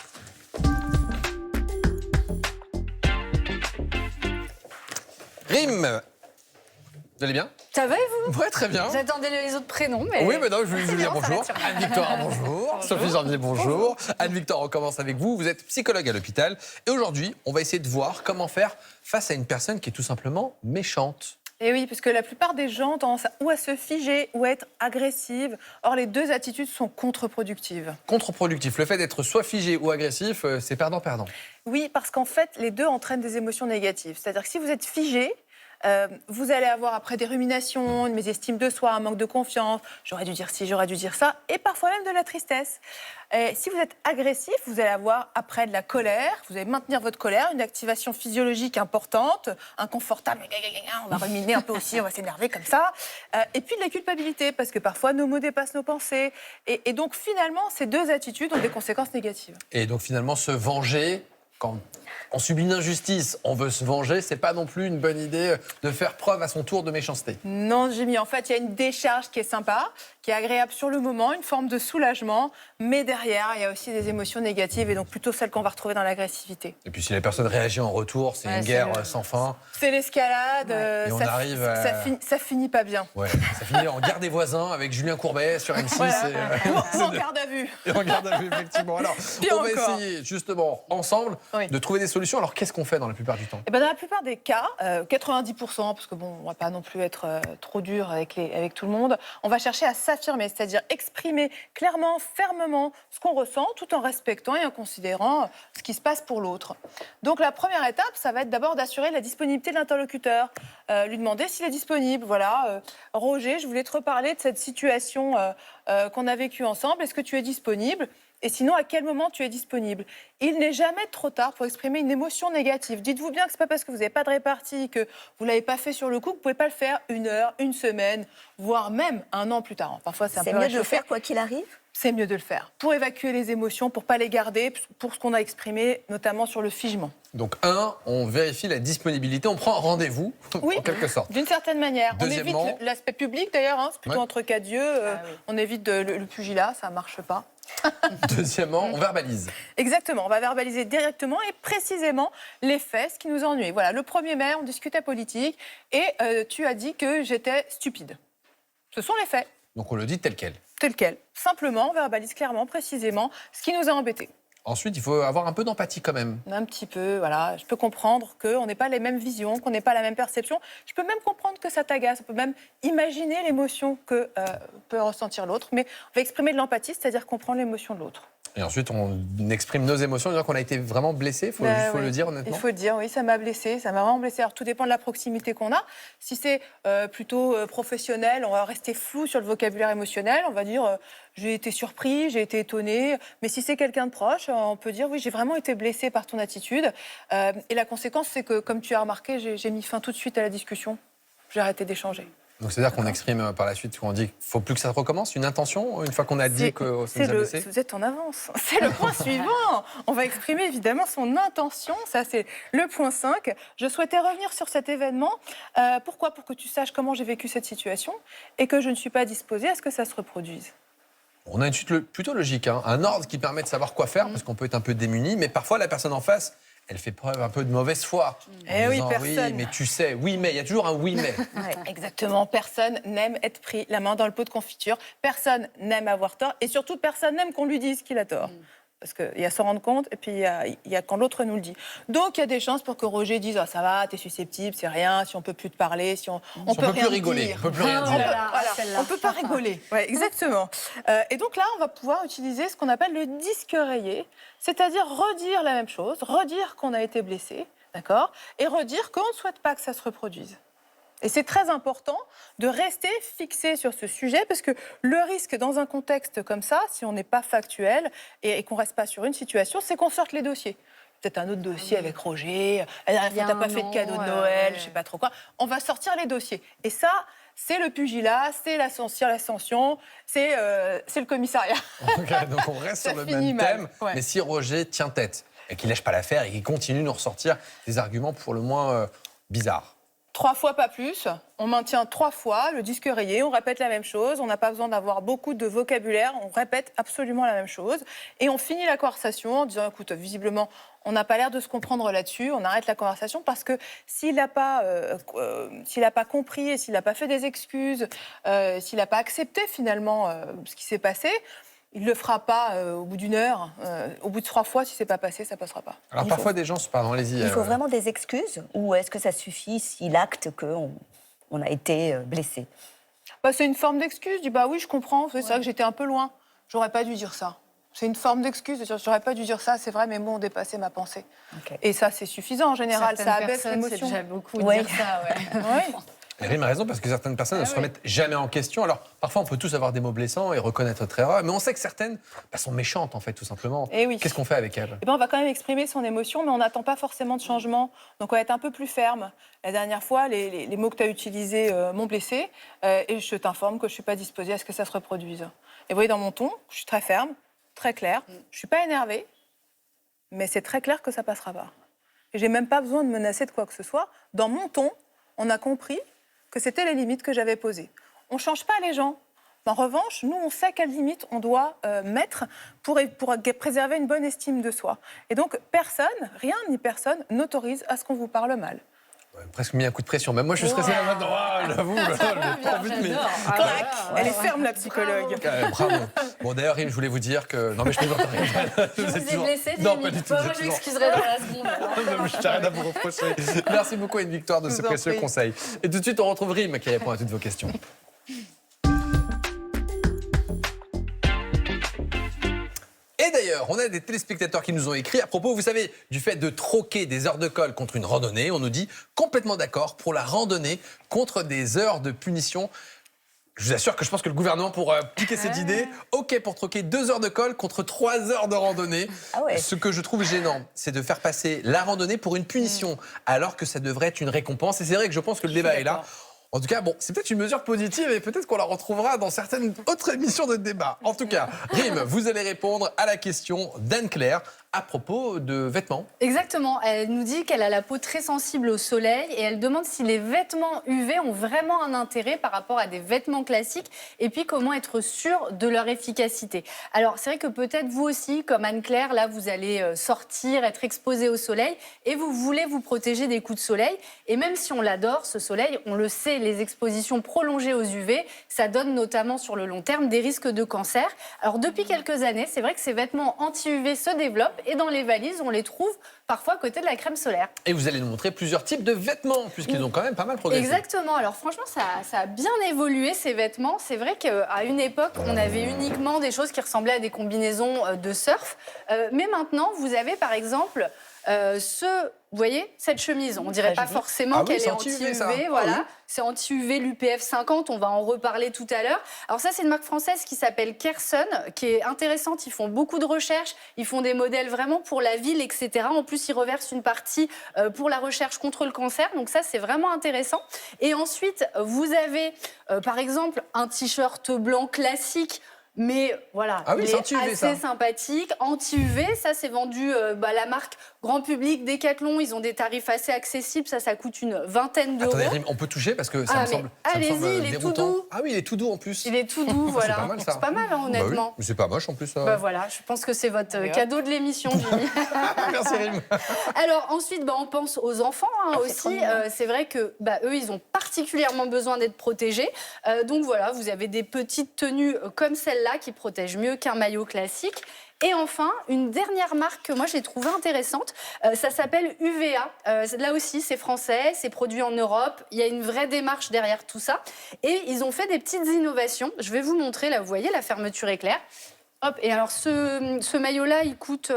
Rim, vous allez bien? Ça va et vous? Ouais, très bien. J'attendais les autres prénoms, mais... Oui, mais non, je vais vous dire bien, bonjour. Anne-Victor, bonjour. Sophie Janvier, bonjour. Anne-Victor, on commence avec vous. Vous êtes psychologue à l'hôpital. Et aujourd'hui, on va essayer de voir comment faire face à une personne qui est tout simplement méchante. Et oui, parce que la plupart des gens ont tendance ou à se figer ou à être agressives. Or, les deux attitudes sont contre-productives. Contre-productif. Le fait d'être soit figé ou agressif, c'est perdant-perdant. Oui, parce qu'en fait, les deux entraînent des émotions négatives. C'est-à-dire que si vous êtes figé, vous allez avoir après des ruminations, une mésestime de soi, un manque de confiance, j'aurais dû dire ci, j'aurais dû dire ça, et parfois même de la tristesse. Et si vous êtes agressif, vous allez avoir après de la colère, vous allez maintenir votre colère, une activation physiologique importante, inconfortable, on va ruminer un peu aussi, on va s'énerver comme ça, et puis de la culpabilité, parce que parfois nos mots dépassent nos pensées. Et donc finalement, ces deux attitudes ont des conséquences négatives. Et donc finalement, se venger, quand on subit une injustice, on veut se venger, c'est pas non plus une bonne idée de faire preuve à son tour de méchanceté. Non, Jimmy, en fait, il y a une décharge qui est sympa, qui est agréable sur le moment, une forme de soulagement, mais derrière, il y a aussi des émotions négatives, et donc plutôt celles qu'on va retrouver dans l'agressivité. Et puis si la personne réagit en retour, c'est une guerre sans fin. C'est l'escalade, Et on arrive à... ça finit pas bien. Ouais, ça finit en Garde des voisins avec Julien Courbet sur M6. Voilà. Et, Ou en garde à vue. Et en garde à vue, effectivement. Alors, on va essayer justement ensemble de trouver des solutions. Alors qu'est-ce qu'on fait dans la plupart du temps? Et ben dans la plupart des cas, 90%, parce que bon, on va pas non plus être trop dur avec tout le monde, on va chercher à s'affirmer, c'est-à-dire exprimer clairement, fermement ce qu'on ressent, tout en respectant et en considérant ce qui se passe pour l'autre. Donc la première étape, ça va être d'abord d'assurer la disponibilité de l'interlocuteur, lui demander s'il est disponible. Voilà, Roger, je voulais te reparler de cette situation qu'on a vécue ensemble. Est-ce que tu es disponible ? Et sinon, à quel moment tu es disponible? Il n'est jamais trop tard pour exprimer une émotion négative. Dites-vous bien que ce n'est pas parce que vous n'avez pas de répartie, que vous ne l'avez pas fait sur le coup, que vous ne pouvez pas le faire 1 heure, 1 semaine, voire même 1 an plus tard. Parfois, c'est un peu mieux réchauffé. de le faire quoi qu'il arrive? C'est mieux de le faire. Pour évacuer les émotions, pour ne pas les garder, pour ce qu'on a exprimé, notamment sur le figement. Donc, on vérifie la disponibilité, on prend un rendez-vous, en quelque sorte. D'une certaine manière. Deuxièmement, on évite l'aspect public, d'ailleurs, c'est plutôt entre cas d'yeux. oui. On évite le pugilat, ça ne marche pas. Deuxièmement, on verbalise. Exactement, on va verbaliser directement et précisément les faits, ce qui nous ennuie. Voilà, le 1er mai, on discutait politique et tu as dit que j'étais stupide. Ce sont les faits. Donc on le dit tel quel. Tel quel. Simplement, on verbalise clairement, précisément ce qui nous a embêtés. Ensuite, il faut avoir un peu d'empathie quand même. Un petit peu, voilà. Je peux comprendre qu'on n'ait pas les mêmes visions, qu'on n'ait pas la même perception. Je peux même comprendre que ça t'agace. On peut même imaginer l'émotion que peut ressentir l'autre. Mais on va exprimer de l'empathie, c'est-à-dire comprendre l'émotion de l'autre. Et ensuite, on exprime nos émotions, dire qu'on a été vraiment blessé, il faut le dire honnêtement. Il faut le dire, oui, ça m'a blessé, ça m'a vraiment blessé. Alors tout dépend de la proximité qu'on a. Si c'est plutôt professionnel, on va rester flou sur le vocabulaire émotionnel, on va dire j'ai été surpris, j'ai été étonné. Mais si c'est quelqu'un de proche, on peut dire oui, j'ai vraiment été blessé par ton attitude. Et la conséquence, c'est que, comme tu as remarqué, j'ai mis fin tout de suite à la discussion. J'ai arrêté d'échanger. Donc c'est-à-dire qu'on exprime par la suite, qu'on dit qu'il ne faut plus que ça recommence, une intention, une fois qu'on a dit que ça nous a blessé. Vous êtes en avance. C'est le point suivant. On va exprimer évidemment son intention. Ça, c'est le point 5. Je souhaitais revenir sur cet événement. Pourquoi ? Pour que tu saches comment j'ai vécu cette situation et que je ne suis pas disposée à ce que ça se reproduise. On a une suite plutôt logique, hein. Un ordre qui permet de savoir quoi faire, parce qu'on peut être un peu démuni, mais parfois la personne en face, elle fait preuve un peu de mauvaise foi. Eh oui, disant, personne. Oui, mais tu sais, oui, mais, il y a toujours un oui, mais. Ouais, exactement. Personne n'aime être pris la main dans le pot de confiture. Personne n'aime avoir tort. Et surtout, personne n'aime qu'on lui dise qu'il a tort. Parce qu'il y a s'en rendre compte et puis il y a quand l'autre nous le dit. Donc il y a des chances pour que Roger dise ça va, t'es susceptible, c'est rien, si on peut plus te parler, si on peut plus rien rigoler, dire. on peut plus rien dire. On peut pas rigoler. Ouais, exactement. Et donc là, on va pouvoir utiliser ce qu'on appelle le disque rayé, c'est-à-dire redire la même chose, redire qu'on a été blessé, d'accord, et redire qu'on ne souhaite pas que ça se reproduise. Et c'est très important de rester fixé sur ce sujet parce que le risque dans un contexte comme ça, si on n'est pas factuel et qu'on ne reste pas sur une situation, c'est qu'on sorte les dossiers. Peut-être un autre dossier avec Roger, la dernière fois, tu n'as pas fait de cadeau de Noël, je ne sais pas trop quoi. On va sortir les dossiers. Et ça, c'est le pugilat, c'est l'ascension, c'est le commissariat. Okay, donc on reste sur le même thème, mais si Roger tient tête et qu'il ne lâche pas l'affaire et qu'il continue de nous ressortir des arguments pour le moins bizarres. 3 fois, pas plus. On maintient 3 fois le disque rayé, on répète la même chose. On n'a pas besoin d'avoir beaucoup de vocabulaire, on répète absolument la même chose. Et on finit la conversation en disant, écoute, visiblement, on n'a pas l'air de se comprendre là-dessus, on arrête la conversation parce que s'il n'a pas compris et s'il n'a pas fait des excuses, s'il n'a pas accepté finalement ce qui s'est passé, il ne le fera pas au bout d'1 heure. Au bout de 3 fois, si ce n'est pas passé, ça ne passera pas. Alors parfois, des gens... Pardon, allez-y. Il faut vraiment des excuses ou est-ce que ça suffit s'il acte qu'on a été blessé ? C'est une forme d'excuse. Je dis, oui, je comprends, c'est vrai que j'étais un peu loin. J'aurais pas dû dire ça. C'est une forme d'excuse. J'aurais pas dû dire ça, c'est vrai, mais bon, dépassé ma pensée. Okay. Et ça, c'est suffisant en général. Certaines ça abaisse l'émotion. C'est déjà beaucoup de dire ça, ouais. Rym a raison parce que certaines personnes ne se remettent jamais en question. Alors parfois on peut tous avoir des mots blessants et reconnaître notre erreur, mais on sait que certaines sont méchantes en fait tout simplement. Et oui. Qu'est-ce qu'on fait avec elles ? On va quand même exprimer son émotion, mais on n'attend pas forcément de changement. Donc on va être un peu plus ferme. La dernière fois, les mots que tu as utilisés m'ont blessée et je t'informe que je ne suis pas disposée à ce que ça se reproduise. Et vous voyez dans mon ton, je suis très ferme, très claire. Je ne suis pas énervée, mais c'est très clair que ça ne passera pas. Et je n'ai même pas besoin de menacer de quoi que ce soit. Dans mon ton, on a compris que c'était les limites que j'avais posées. On ne change pas les gens. En revanche, nous, on sait quelles limites on doit mettre pour préserver une bonne estime de soi. Et donc, personne, rien ni personne, n'autorise à ce qu'on vous parle mal. Presque mis un coup de pression. Même moi, je suis stressée. J'avoue, elle est ferme, la psychologue. Bravo. Bon, d'ailleurs, Rym, je voulais vous dire que... Non, mais je plaisante rien. Je vous ai blessé, non, pas du tout. Je m'excuserai dans la seconde. Je n'ai rien à vous reprocher. Merci beaucoup, une victoire de ce précieux conseil. Et tout de suite, on retrouve Rym qui répond à toutes vos questions. Et d'ailleurs, on a des téléspectateurs qui nous ont écrit à propos, vous savez, du fait de troquer des heures de colle contre une randonnée. On nous dit complètement d'accord pour la randonnée contre des heures de punition. Je vous assure que je pense que le gouvernement pourra appliquer cette idée. OK pour troquer 2 heures de colle contre 3 heures de randonnée. Ah ouais. Ce que je trouve gênant, c'est de faire passer la randonnée pour une punition, alors que ça devrait être une récompense. Et c'est vrai que je pense que le débat est là. En tout cas, bon, c'est peut-être une mesure positive et peut-être qu'on la retrouvera dans certaines autres émissions de débat. En tout cas, Rym, vous allez répondre à la question d'Anne-Claire. à propos de vêtements. Exactement. Elle nous dit qu'elle a la peau très sensible au soleil et elle demande si les vêtements UV ont vraiment un intérêt par rapport à des vêtements classiques et puis comment être sûr de leur efficacité. Alors, c'est vrai que peut-être vous aussi, comme Anne-Claire, là, vous allez sortir, être exposé au soleil et vous voulez vous protéger des coups de soleil. Et même si on l'adore, ce soleil, on le sait, les expositions prolongées aux UV, ça donne notamment sur le long terme des risques de cancer. Alors, depuis quelques années, c'est vrai que ces vêtements anti-UV se développent et dans les valises, on les trouve parfois à côté de la crème solaire. Et vous allez nous montrer plusieurs types de vêtements, puisqu'ils ont quand même pas mal progressé. Exactement. Alors franchement, ça a bien évolué, ces vêtements. C'est vrai qu'à une époque, on avait uniquement des choses qui ressemblaient à des combinaisons de surf. Mais maintenant, vous avez par exemple vous voyez, cette chemise, on dirait pas forcément qu'elle est anti-UV. Voilà. Oui. C'est anti-UV, l'UPF 50, on va en reparler tout à l'heure. Alors ça, c'est une marque française qui s'appelle Kerson, qui est intéressante. Ils font beaucoup de recherches, ils font des modèles vraiment pour la ville, etc. En plus, ils reversent une partie pour la recherche contre le cancer. Donc ça, c'est vraiment intéressant. Et ensuite, vous avez, par exemple, un t-shirt blanc classique. Mais voilà, il est assez sympathique, anti-UV, ça c'est vendu, la marque grand public, Decathlon, ils ont des tarifs assez accessibles, ça coûte une vingtaine d'euros. Attendez, on peut toucher parce que ça me semble allez-y, il est tout doux. Ah oui, il est tout doux en plus. Il est tout doux, voilà. C'est pas mal ça. C'est pas mal, hein, honnêtement. Bah oui, c'est pas moche en plus. Voilà, je pense que c'est votre cadeau de l'émission, Jimmy. Merci Rim. Alors ensuite, on pense aux enfants aussi. C'est vrai que eux, ils ont particulièrement besoin d'être protégés. Donc voilà, vous avez des petites tenues comme celle-là qui protègent mieux qu'un maillot classique. Et enfin, une dernière marque que moi j'ai trouvée intéressante, ça s'appelle UVA. Là aussi, c'est français, c'est produit en Europe. Il y a une vraie démarche derrière tout ça. Et ils ont fait des petites innovations. Je vais vous montrer, là, vous voyez, la fermeture éclair. Hop, et alors ce maillot-là, il coûte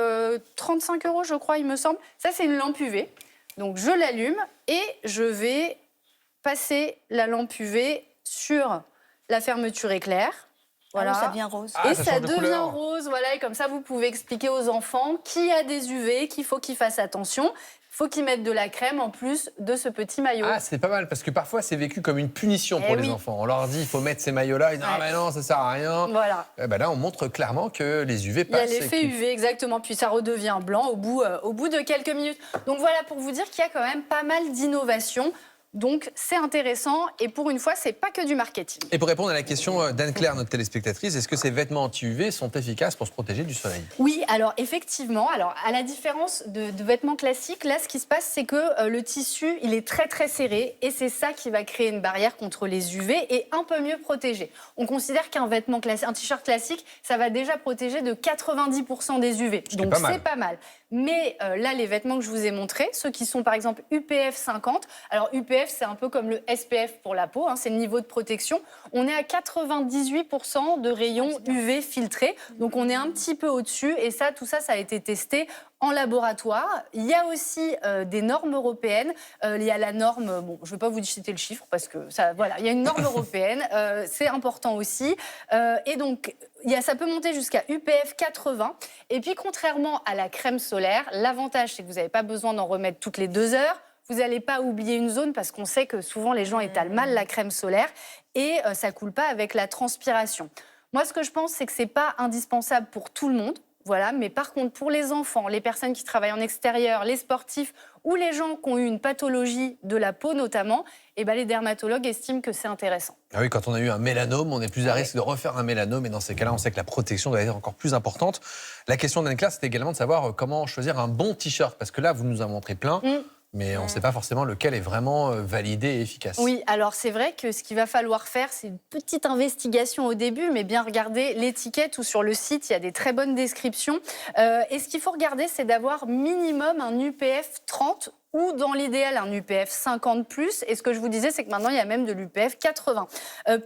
35 €, je crois, il me semble. Ça, c'est une lampe UV. Donc, je l'allume et je vais passer la lampe UV sur la fermeture éclair. Voilà. Ça devient rose. Et ça devient rose, voilà. Et comme ça, vous pouvez expliquer aux enfants qui a des UV, qu'il faut qu'ils fassent attention. Il faut qu'ils mettent de la crème en plus de ce petit maillot. Ah, c'est pas mal, parce que parfois, c'est vécu comme une punition pour les enfants. On leur dit, il faut mettre ces maillots-là. Ils disent, non, ça sert à rien. Voilà. Là, on montre clairement que les UV passent. Il y a l'effet UV, exactement. Puis ça redevient blanc au bout de quelques minutes. Donc voilà, pour vous dire qu'il y a quand même pas mal d'innovations. Donc, c'est intéressant et pour une fois, c'est pas que du marketing. Et pour répondre à la question d'Anne-Claire, notre téléspectatrice, est-ce que ces vêtements anti-UV sont efficaces pour se protéger du soleil? Oui, alors effectivement. Alors, à la différence de vêtements classiques, là, ce qui se passe, c'est que le tissu, il est très, très serré et c'est ça qui va créer une barrière contre les UV et un peu mieux protégé. On considère qu'un vêtement classique, un t-shirt classique, ça va déjà protéger de 90% des UV. Donc, c'est pas mal. Mais là, les vêtements que je vous ai montrés, ceux qui sont par exemple UPF 50, alors UPF, c'est un peu comme le SPF pour la peau, c'est le niveau de protection. On est à 98% de rayons UV filtrés, donc on est un petit peu au-dessus. Et ça, tout ça, ça a été testé en laboratoire. Il y a aussi des normes européennes. Il y a la norme, je ne vais pas vous citer le chiffre parce que ça, voilà, il y a une norme européenne, c'est important aussi. Et donc, ça peut monter jusqu'à UPF 80. Et puis, contrairement à la crème solaire, l'avantage, c'est que vous n'avez pas besoin d'en remettre toutes les 2 heures. Vous n'allez pas oublier une zone parce qu'on sait que souvent les gens étalent mal la crème solaire et ça ne coule pas avec la transpiration. Moi, ce que je pense, c'est que ce n'est pas indispensable pour tout le monde. Voilà, mais par contre, pour les enfants, les personnes qui travaillent en extérieur, les sportifs ou les gens qui ont eu une pathologie de la peau notamment, les dermatologues estiment que c'est intéressant. Ah oui, quand on a eu un mélanome, on est plus à risque de refaire un mélanome et dans ces cas-là, on sait que la protection doit être encore plus importante. La question d'Anne-Claire, c'était également de savoir comment choisir un bon t-shirt parce que là, vous nous en montrez plein. Mais on ne sait pas forcément lequel est vraiment validé et efficace. Oui, alors c'est vrai que ce qu'il va falloir faire, c'est une petite investigation au début, mais bien regarder l'étiquette ou sur le site, il y a des très bonnes descriptions. Et ce qu'il faut regarder, c'est d'avoir minimum un UPF 30 ou dans l'idéal un UPF 50+. Et ce que je vous disais, c'est que maintenant, il y a même de l'UPF 80.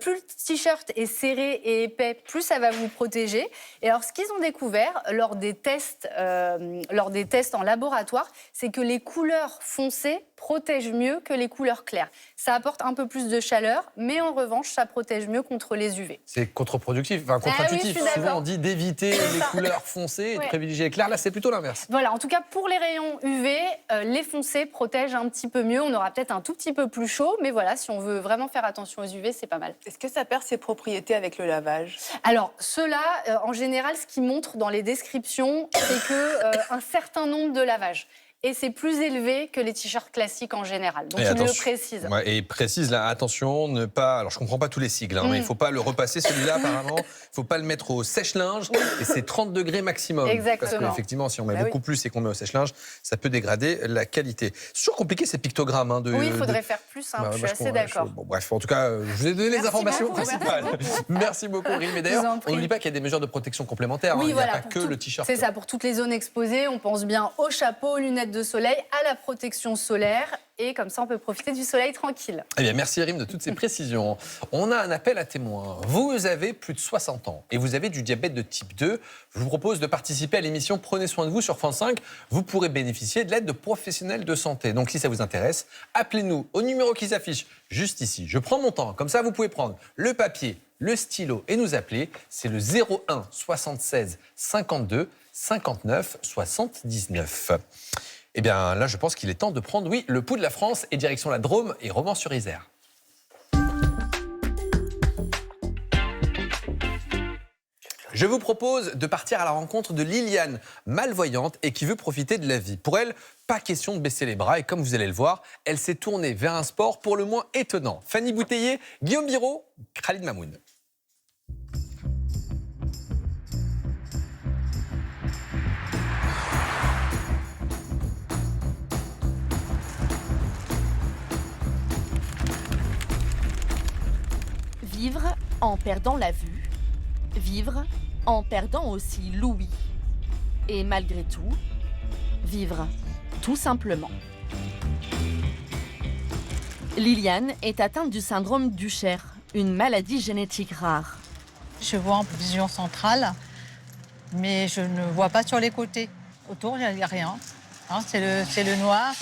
Plus le t-shirt est serré et épais, plus ça va vous protéger. Et alors, ce qu'ils ont découvert lors des tests en laboratoire, c'est que les couleurs foncées protègent mieux que les couleurs claires. Ça apporte un peu plus de chaleur, mais en revanche, ça protège mieux contre les UV. C'est contre-productif, enfin contre-intuitif. Souvent, on dit d'éviter les couleurs foncées et de privilégier les claires. Là, c'est plutôt l'inverse. Voilà, en tout cas, pour les rayons UV, les foncés foncé protège un petit peu mieux. On aura peut-être un tout petit peu plus chaud, mais voilà, si on veut vraiment faire attention aux UV, c'est pas mal. Est-ce que ça perd ses propriétés avec le lavage? Alors, ceux-là, en général, ce qu'ils montrent dans les descriptions, c'est qu'un certain nombre de lavages. Et c'est plus élevé que les t-shirts classiques en général. Donc, il le précise. Ouais, et précise, là, attention, ne pas... Alors, je ne comprends pas tous les sigles, hein, mais il ne faut pas le repasser, celui-là, apparemment. Il ne faut pas le mettre au sèche-linge. Et c'est 30 degrés maximum. Exactement. Parce qu'effectivement, si on met beaucoup plus et qu'on met au sèche-linge, ça peut dégrader la qualité. C'est toujours compliqué, ces pictogrammes. Hein, oui, il faudrait faire plus. Hein, je suis assez d'accord. Bon, bref, en tout cas, je vous ai donné les informations principales. Merci beaucoup, Rim. Mais d'ailleurs, on n'oublie pas qu'il y a des mesures de protection complémentaires. Oui, il n'y voilà, a pas que le t-shirt. C'est ça, pour toutes les zones exposées, on pense bien au chapeau, aux lunettes de soleil, à la protection solaire. Et comme ça, on peut profiter du soleil tranquille. Eh bien, merci Rim de toutes ces précisions. On a un appel à témoins. Vous avez plus de 60 ans et vous avez du diabète de type 2. Je vous propose de participer à l'émission Prenez soin de vous sur France 5. Vous pourrez bénéficier de l'aide de professionnels de santé. Donc, si ça vous intéresse, appelez-nous au numéro qui s'affiche juste ici. Je prends mon temps. Comme ça, vous pouvez prendre le papier, le stylo et nous appeler. C'est le 01 76 52 59 79. Eh bien, là, je pense qu'il est temps de prendre, oui, le pouls de la France et direction la Drôme et Romans-sur-Isère. Je vous propose de partir à la rencontre de Liliane, malvoyante et qui veut profiter de la vie. Pour elle, pas question de baisser les bras et comme vous allez le voir, elle s'est tournée vers un sport pour le moins étonnant. Fanny Bouteiller, Guillaume Biraud, Khalid Mamoun. Vivre en perdant la vue, vivre en perdant aussi l'ouïe. Et malgré tout, vivre tout simplement. Liliane est atteinte du syndrome d'Usher, une maladie génétique rare. Je vois en vision centrale, mais je ne vois pas sur les côtés. Autour, il n'y a rien. Hein, c'est le noir.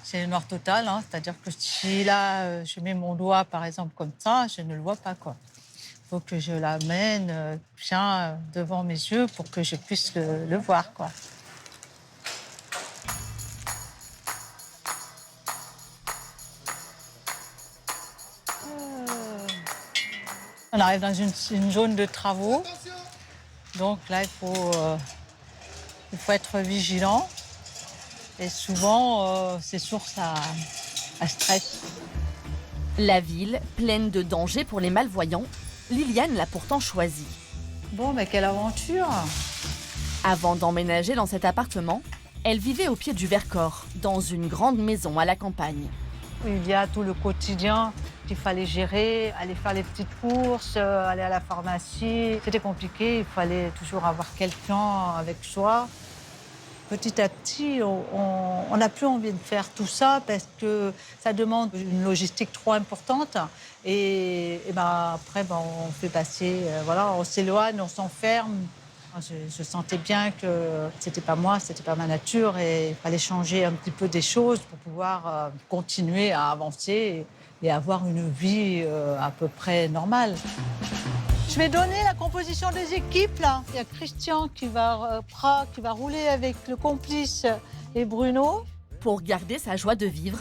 C'est le noir total, hein, c'est-à-dire que si là, je mets mon doigt, par exemple, comme ça, je ne le vois pas, quoi. Il faut que je l'amène bien devant mes yeux pour que je puisse le voir, quoi. On arrive dans une zone de travaux, donc là, il faut être vigilant. Et souvent, c'est source à stress. La ville, pleine de dangers pour les malvoyants, Liliane l'a pourtant choisie. Bon, mais quelle aventure! Avant d'emménager dans cet appartement, elle vivait au pied du Vercors, dans une grande maison à la campagne. Il y a tout le quotidien qu'il fallait gérer, aller faire les petites courses, aller à la pharmacie. C'était compliqué, il fallait toujours avoir quelqu'un avec soi. Petit à petit, on n'a plus envie de faire tout ça parce que ça demande une logistique trop importante. Et après, on fait passer, voilà, on s'éloigne, on s'enferme. Je sentais bien que c'était pas moi, c'était pas ma nature et il fallait changer un petit peu des choses pour pouvoir continuer à avancer et avoir une vie à peu près normale. Je vais donner la composition des équipes, là. Il y a Christian qui va rouler avec le complice et Bruno. Pour garder sa joie de vivre,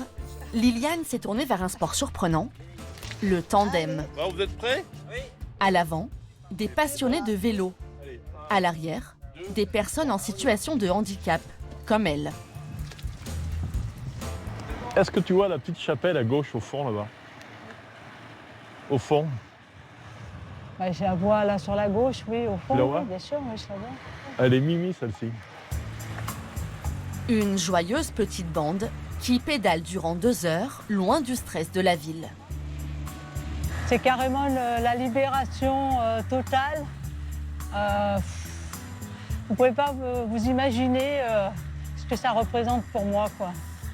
Liliane s'est tournée vers un sport surprenant, le tandem. Bon, vous êtes prêts? Oui. À l'avant, des passionnés de vélo. À l'arrière, des personnes en situation de handicap, comme elle. Est-ce que tu vois la petite chapelle à gauche au fond, là-bas? Au fond? Je la vois là sur la gauche, oui, au fond, oui, bien sûr, oui, je la vois. Elle est mimi, celle-ci. Une joyeuse petite bande qui pédale durant 2 heures, loin du stress de la ville. C'est carrément la libération totale. Vous ne pouvez pas vous imaginer ce que ça représente pour moi, quoi.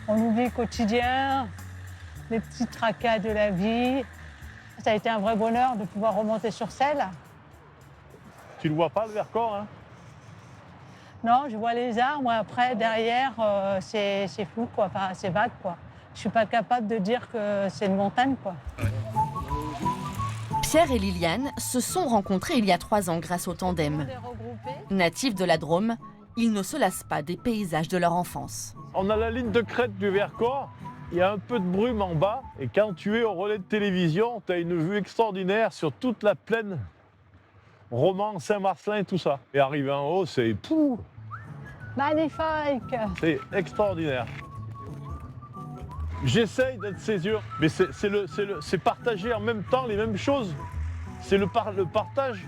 On oublie le quotidien, les petits tracas de la vie. Ça a été un vrai bonheur de pouvoir remonter sur selle. Tu ne vois pas le Vercors, hein? Non, je vois les arbres. Après, derrière, c'est flou, quoi. Enfin, c'est vague, quoi. Je ne suis pas capable de dire que c'est une montagne, quoi. Pierre et Liliane se sont rencontrés il y a 3 ans grâce au tandem. Natifs de la Drôme, ils ne se lassent pas des paysages de leur enfance. On a la ligne de crête du Vercors, il y a un peu de brume en bas, et quand tu es au relais de télévision, tu as une vue extraordinaire sur toute la plaine, Romans, Saint-Marcelin et tout ça. Et arrivé en haut, c'est pouh, Magnifique. c'est extraordinaire. J'essaye d'être césure, mais c'est partager en même temps les mêmes choses. C'est le partage,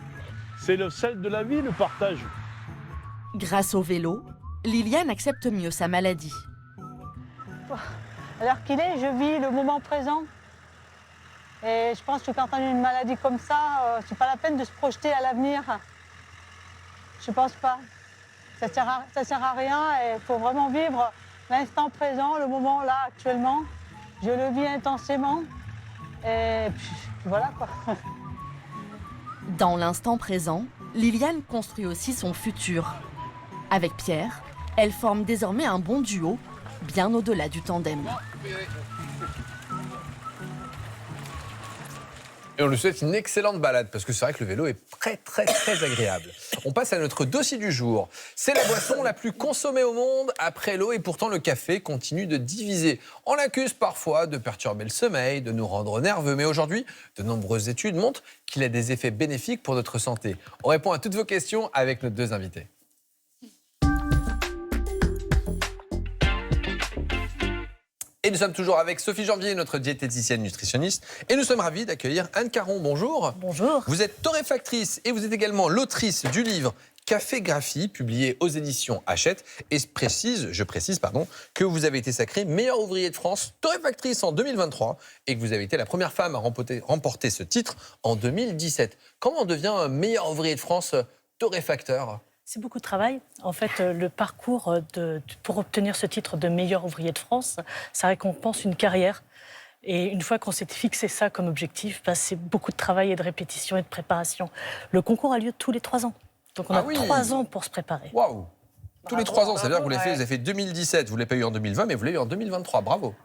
c'est le sel de la vie, le partage. Grâce au vélo, Liliane accepte mieux sa maladie. À l'heure qu'il est, je vis le moment présent. Et je pense que quand on a une maladie comme ça, c'est pas la peine de se projeter à l'avenir. Je pense pas. Ça sert à rien et il faut vraiment vivre l'instant présent, le moment là, actuellement. Je le vis intensément. Et puis, voilà quoi. Dans l'instant présent, Liliane construit aussi son futur. Avec Pierre, elle forme désormais un bon duo, bien au-delà du tandem. Et on lui souhaite une excellente balade, parce que c'est vrai que le vélo est très agréable. On passe à notre dossier du jour. C'est la boisson la plus consommée au monde après l'eau, et pourtant le café continue de diviser. On l'accuse parfois de perturber le sommeil, de nous rendre nerveux, mais aujourd'hui, de nombreuses études montrent qu'il a des effets bénéfiques pour notre santé. On répond à toutes vos questions avec nos deux invités. Et nous sommes toujours avec Sophie Janvier, notre diététicienne nutritionniste. Et nous sommes ravis d'accueillir Anne Caron. Bonjour. Bonjour. Vous êtes torréfactrice et vous êtes également l'autrice du livre Cafégraphie, publié aux éditions Hachette. Et je précise, que vous avez été sacrée meilleure ouvrier de France, torréfactrice en 2023, et que vous avez été la première femme à remporter ce titre en 2017. Comment on devient meilleur ouvrier de France torréfacteur ? C'est beaucoup de travail. En fait, le parcours pour obtenir ce titre de meilleur ouvrier de France, ça récompense une carrière. Et une fois qu'on s'est fixé ça comme objectif, c'est beaucoup de travail et de répétition et de préparation. Le concours a lieu tous les 3 ans. Donc on a 3 ans pour se préparer. Waouh! Tous les 3 ans, ça veut dire que vous l'avez fait, vous avez fait 2017, vous ne l'avez pas eu en 2020, mais vous l'avez eu en 2023. Bravo!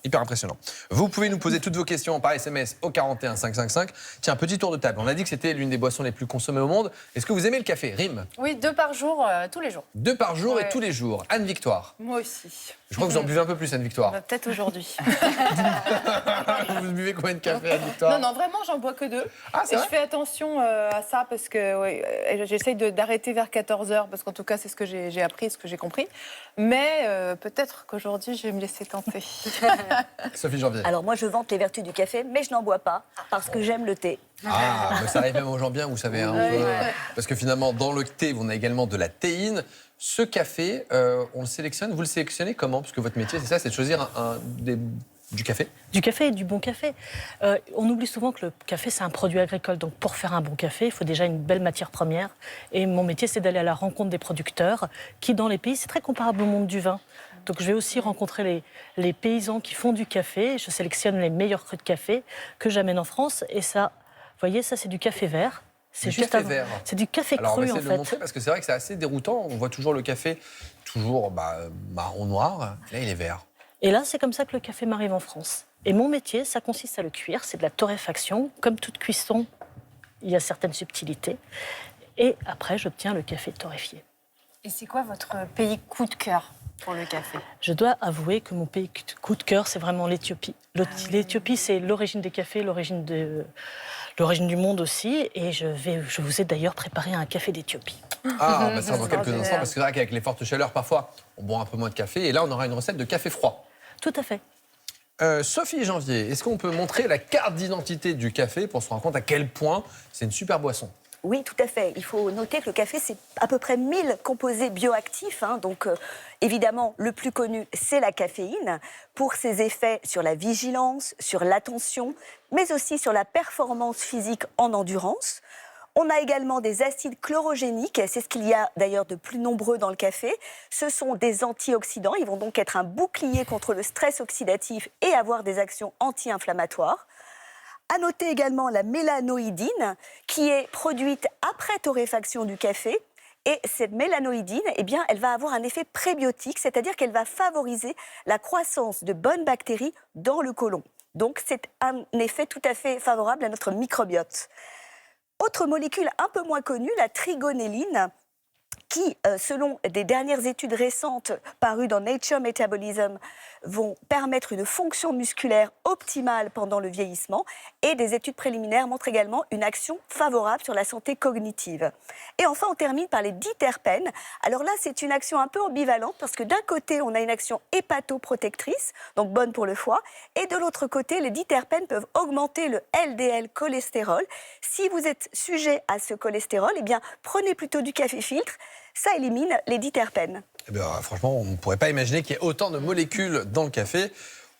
Hyper impressionnant. Vous pouvez nous poser toutes vos questions par SMS au 41 555. Tiens, petit tour de table. On a dit que c'était l'une des boissons les plus consommées au monde. Est-ce que vous aimez le café, Rim? Oui, 2 par jour, tous les jours. 2 par jour et tous les jours. Anne-Victoire? Moi aussi. Je crois que vous en buvez un peu plus, Anne-Victoire. Peut-être aujourd'hui. Vous buvez combien de café, Anne-Victoire? Non, vraiment, j'en bois que 2. Ah, c'est et vrai? je fais attention à ça parce que j'essaye d'arrêter vers 14h parce qu'en tout cas, c'est ce que j'ai appris, ce que j'ai compris. Mais peut-être qu'aujourd'hui, je vais me laisser tenter. Sophie Janvier. Alors moi, je vante les vertus du café, mais je n'en bois pas parce que j'aime le thé. Ah, mais ça arrive même aux gens bien, vous savez. Un peu, parce que finalement, dans le thé, on a également de la théine. Ce café, on le sélectionne. Vous le sélectionnez comment? Parce que votre métier, c'est ça, c'est de choisir du café. Du café et du bon café. On oublie souvent que le café, c'est un produit agricole. Donc pour faire un bon café, il faut déjà une belle matière première. Et mon métier, c'est d'aller à la rencontre des producteurs qui, dans les pays, c'est très comparable au monde du vin. Donc je vais aussi rencontrer les paysans qui font du café. Je sélectionne les meilleurs crus de café que j'amène en France. Et ça, vous voyez, ça, c'est du café vert. C'est juste vert. C'est du café Alors, cru, on va en essayer de fait. le montrer parce que c'est vrai que c'est assez déroutant. On voit toujours le café, toujours marron noir. Là, il est vert. Et là, c'est comme ça que le café m'arrive en France. Et mon métier, ça consiste à le cuire. C'est de la torréfaction. Comme toute cuisson, il y a certaines subtilités. Et après, j'obtiens le café torréfié. Et c'est quoi votre pays coup de cœur pour le café? Je dois avouer que mon pays coup de cœur, c'est vraiment l'Éthiopie. L'Éthiopie, c'est l'origine des cafés, l'origine du monde aussi. Et je vous ai d'ailleurs préparé un café d'Éthiopie. Ah, ça dans quelques instants, parce que c'est vrai qu'avec les fortes chaleurs, parfois, on boit un peu moins de café. Et là, on aura une recette de café froid. Tout à fait. Sophie Janvier, est-ce qu'on peut montrer la carte d'identité du café pour se rendre compte à quel point c'est une super boisson? Oui, tout à fait. Il faut noter que le café, c'est à peu près 1000 composés bioactifs. Donc, évidemment, le plus connu, c'est la caféine, pour ses effets sur la vigilance, sur l'attention, mais aussi sur la performance physique en endurance. On a également des acides chlorogéniques, c'est ce qu'il y a d'ailleurs de plus nombreux dans le café. Ce sont des antioxydants, ils vont donc être un bouclier contre le stress oxydatif et avoir des actions anti-inflammatoires. À noter également la mélanoïdine, qui est produite après torréfaction du café. Et cette mélanoïdine, elle va avoir un effet prébiotique, c'est-à-dire qu'elle va favoriser la croissance de bonnes bactéries dans le côlon. Donc c'est un effet tout à fait favorable à notre microbiote. Autre molécule un peu moins connue, la trigonelline, qui, selon des dernières études récentes parues dans Nature Metabolism, vont permettre une fonction musculaire optimale pendant le vieillissement. Et des études préliminaires montrent également une action favorable sur la santé cognitive. Et enfin, on termine par les diterpènes. Alors là, c'est une action un peu ambivalente parce que d'un côté, on a une action hépatoprotectrice, donc bonne pour le foie, et de l'autre côté, les diterpènes peuvent augmenter le LDL cholestérol. Si vous êtes sujet à ce cholestérol, eh bien, prenez plutôt du café filtre. Ça élimine les diterpènes. Eh bien, franchement, on ne pourrait pas imaginer qu'il y ait autant de molécules dans le café.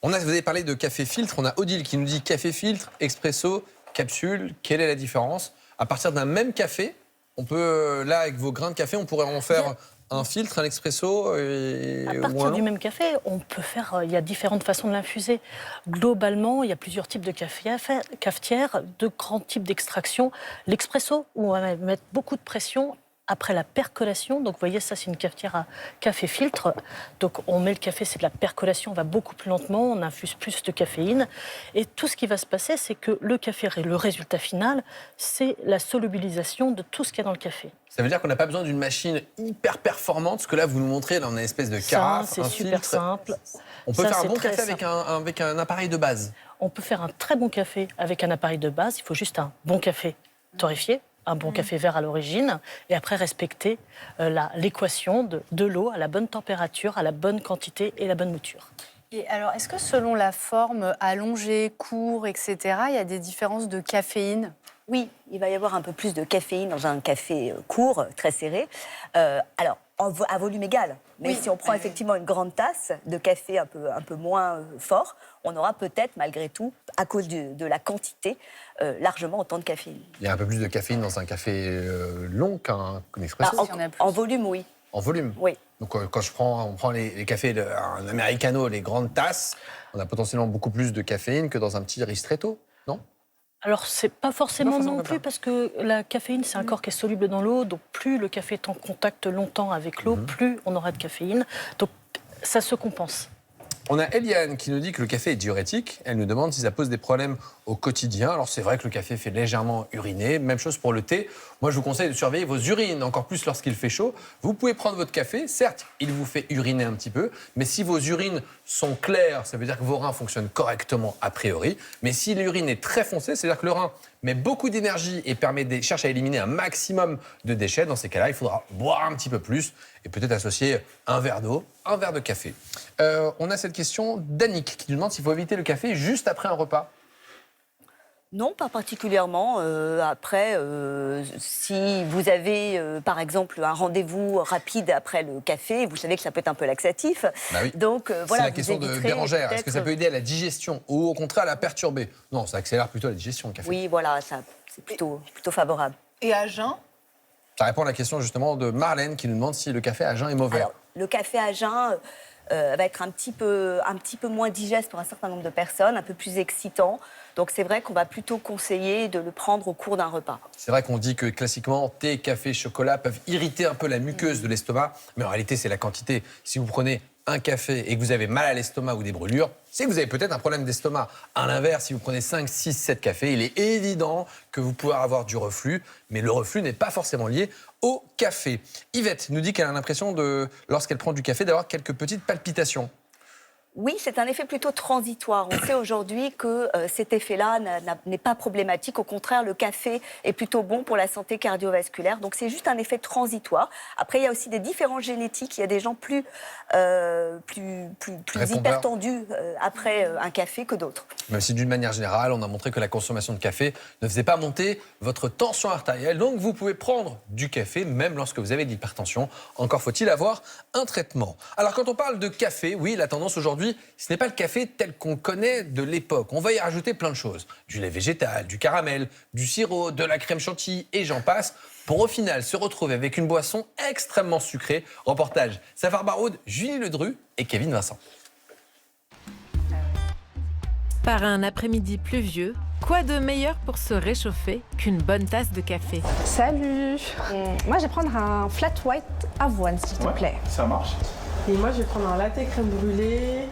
Vous avez parlé de café filtre. On a Odile qui nous dit café filtre, expresso, capsule. Quelle est la différence? À partir d'un même café, on peut, là, avec vos grains de café, on pourrait en faire un filtre, un expresso à partir du même café, on peut faire. Il y a différentes façons de l'infuser. Globalement, il y a plusieurs types de cafetières, de grands types d'extraction. L'expresso, où on va mettre beaucoup de pression après la percolation. Donc, vous voyez, ça, c'est une cafetière à café filtre. Donc, on met le café, c'est de la percolation, on va beaucoup plus lentement, on infuse plus de caféine. Et tout ce qui va se passer, c'est que le café, le résultat final, c'est la solubilisation de tout ce qu'il y a dans le café. Ça veut dire qu'on n'a pas besoin d'une machine hyper performante, parce que là, vous nous montrez, là, on a une espèce de carafe, c'est super simple. On peut Ça, faire un c'est bon très café simple. avec un appareil de base. On peut faire un très bon café avec un appareil de base. Il faut juste un bon café torréfié, un bon café vert à l'origine, et après respecter l'équation de l'eau à la bonne température, à la bonne quantité et la bonne mouture. Et alors, est-ce que selon la forme allongée, court, etc., il y a des différences de caféine? Oui, il va y avoir un peu plus de caféine dans un café court, très serré. Alors, à volume égal. Mais Oui. si on prend effectivement une grande tasse de café un peu moins fort, on aura peut-être, malgré tout, à cause de la quantité, largement autant de caféine. Il y a un peu plus de caféine dans un café long qu'un expresso. En volume, oui. En volume? Oui. Donc quand on prend les cafés, un americano, les grandes tasses, on a potentiellement beaucoup plus de caféine que dans un petit ristretto, non? Alors, c'est pas forcément non plus, parce que la caféine, c'est un corps qui est soluble dans l'eau, donc plus le café est en contact longtemps avec l'eau, plus on aura de caféine. Donc, ça se compense. On a Eliane qui nous dit que le café est diurétique. Elle nous demande si ça pose des problèmes au quotidien. Alors c'est vrai que le café fait légèrement uriner. Même chose pour le thé. Moi je vous conseille de surveiller vos urines, encore plus lorsqu'il fait chaud. Vous pouvez prendre votre café. Certes, il vous fait uriner un petit peu. Mais si vos urines sont claires, ça veut dire que vos reins fonctionnent correctement a priori. Mais si l'urine est très foncée, c'est-à-dire que le rein met beaucoup d'énergie et cherche à éliminer un maximum de déchets. Dans ces cas-là, il faudra boire un petit peu plus et peut-être associer un verre d'eau, un verre de café. On a cette question d'Annick qui nous demande s'il faut éviter le café juste après un repas. Non, pas particulièrement. Après, si vous avez, par exemple, un rendez-vous rapide après le café, vous savez que ça peut être un peu laxatif. Bah oui. Donc, voilà, c'est la question de Bérangère. Est-ce que ça peut aider à la digestion ou au contraire à la perturber? Non, ça accélère plutôt la digestion, le café. Oui, voilà, c'est plutôt favorable. Et à jeun? Ça répond à la question justement de Marlène qui nous demande si le café à jeun est mauvais. Alors, le café à jeun va être un petit peu moins digeste pour un certain nombre de personnes, un peu plus excitant. Donc c'est vrai qu'on va plutôt conseiller de le prendre au cours d'un repas. C'est vrai qu'on dit que classiquement, thé, café, chocolat peuvent irriter un peu la muqueuse de l'estomac, mais en réalité c'est la quantité. Si vous prenez un café et que vous avez mal à l'estomac ou des brûlures, c'est que vous avez peut-être un problème d'estomac. À l'inverse, si vous prenez 5, 6, 7 cafés, il est évident que vous pouvez avoir du reflux, mais le reflux n'est pas forcément lié au café. Yvette nous dit qu'elle a l'impression, lorsqu'elle prend du café, d'avoir quelques petites palpitations. Oui, c'est un effet plutôt transitoire. On sait aujourd'hui que cet effet-là n'est pas problématique. Au contraire, le café est plutôt bon pour la santé cardiovasculaire. Donc c'est juste un effet transitoire. Après, il y a aussi des différences génétiques. Il y a des gens plus hypertendus après un café que d'autres. Même si d'une manière générale, on a montré que la consommation de café ne faisait pas monter votre tension artérielle. Donc vous pouvez prendre du café même lorsque vous avez de l'hypertension. Encore faut-il avoir un traitement. Alors quand on parle de café, oui, la tendance aujourd'hui, ce n'est pas le café tel qu'on connaît de l'époque. On va y rajouter plein de choses. Du lait végétal, du caramel, du sirop, de la crème chantilly et j'en passe. Pour au final se retrouver avec une boisson extrêmement sucrée. Reportage Safar Baroud, Julie Ledru et Kevin Vincent. Par un après-midi pluvieux, quoi de meilleur pour se réchauffer qu'une bonne tasse de café? Salut. Moi, je vais prendre un flat white avoine, s'il te plaît. Ça marche. Et moi, je vais prendre un latte crème brûlée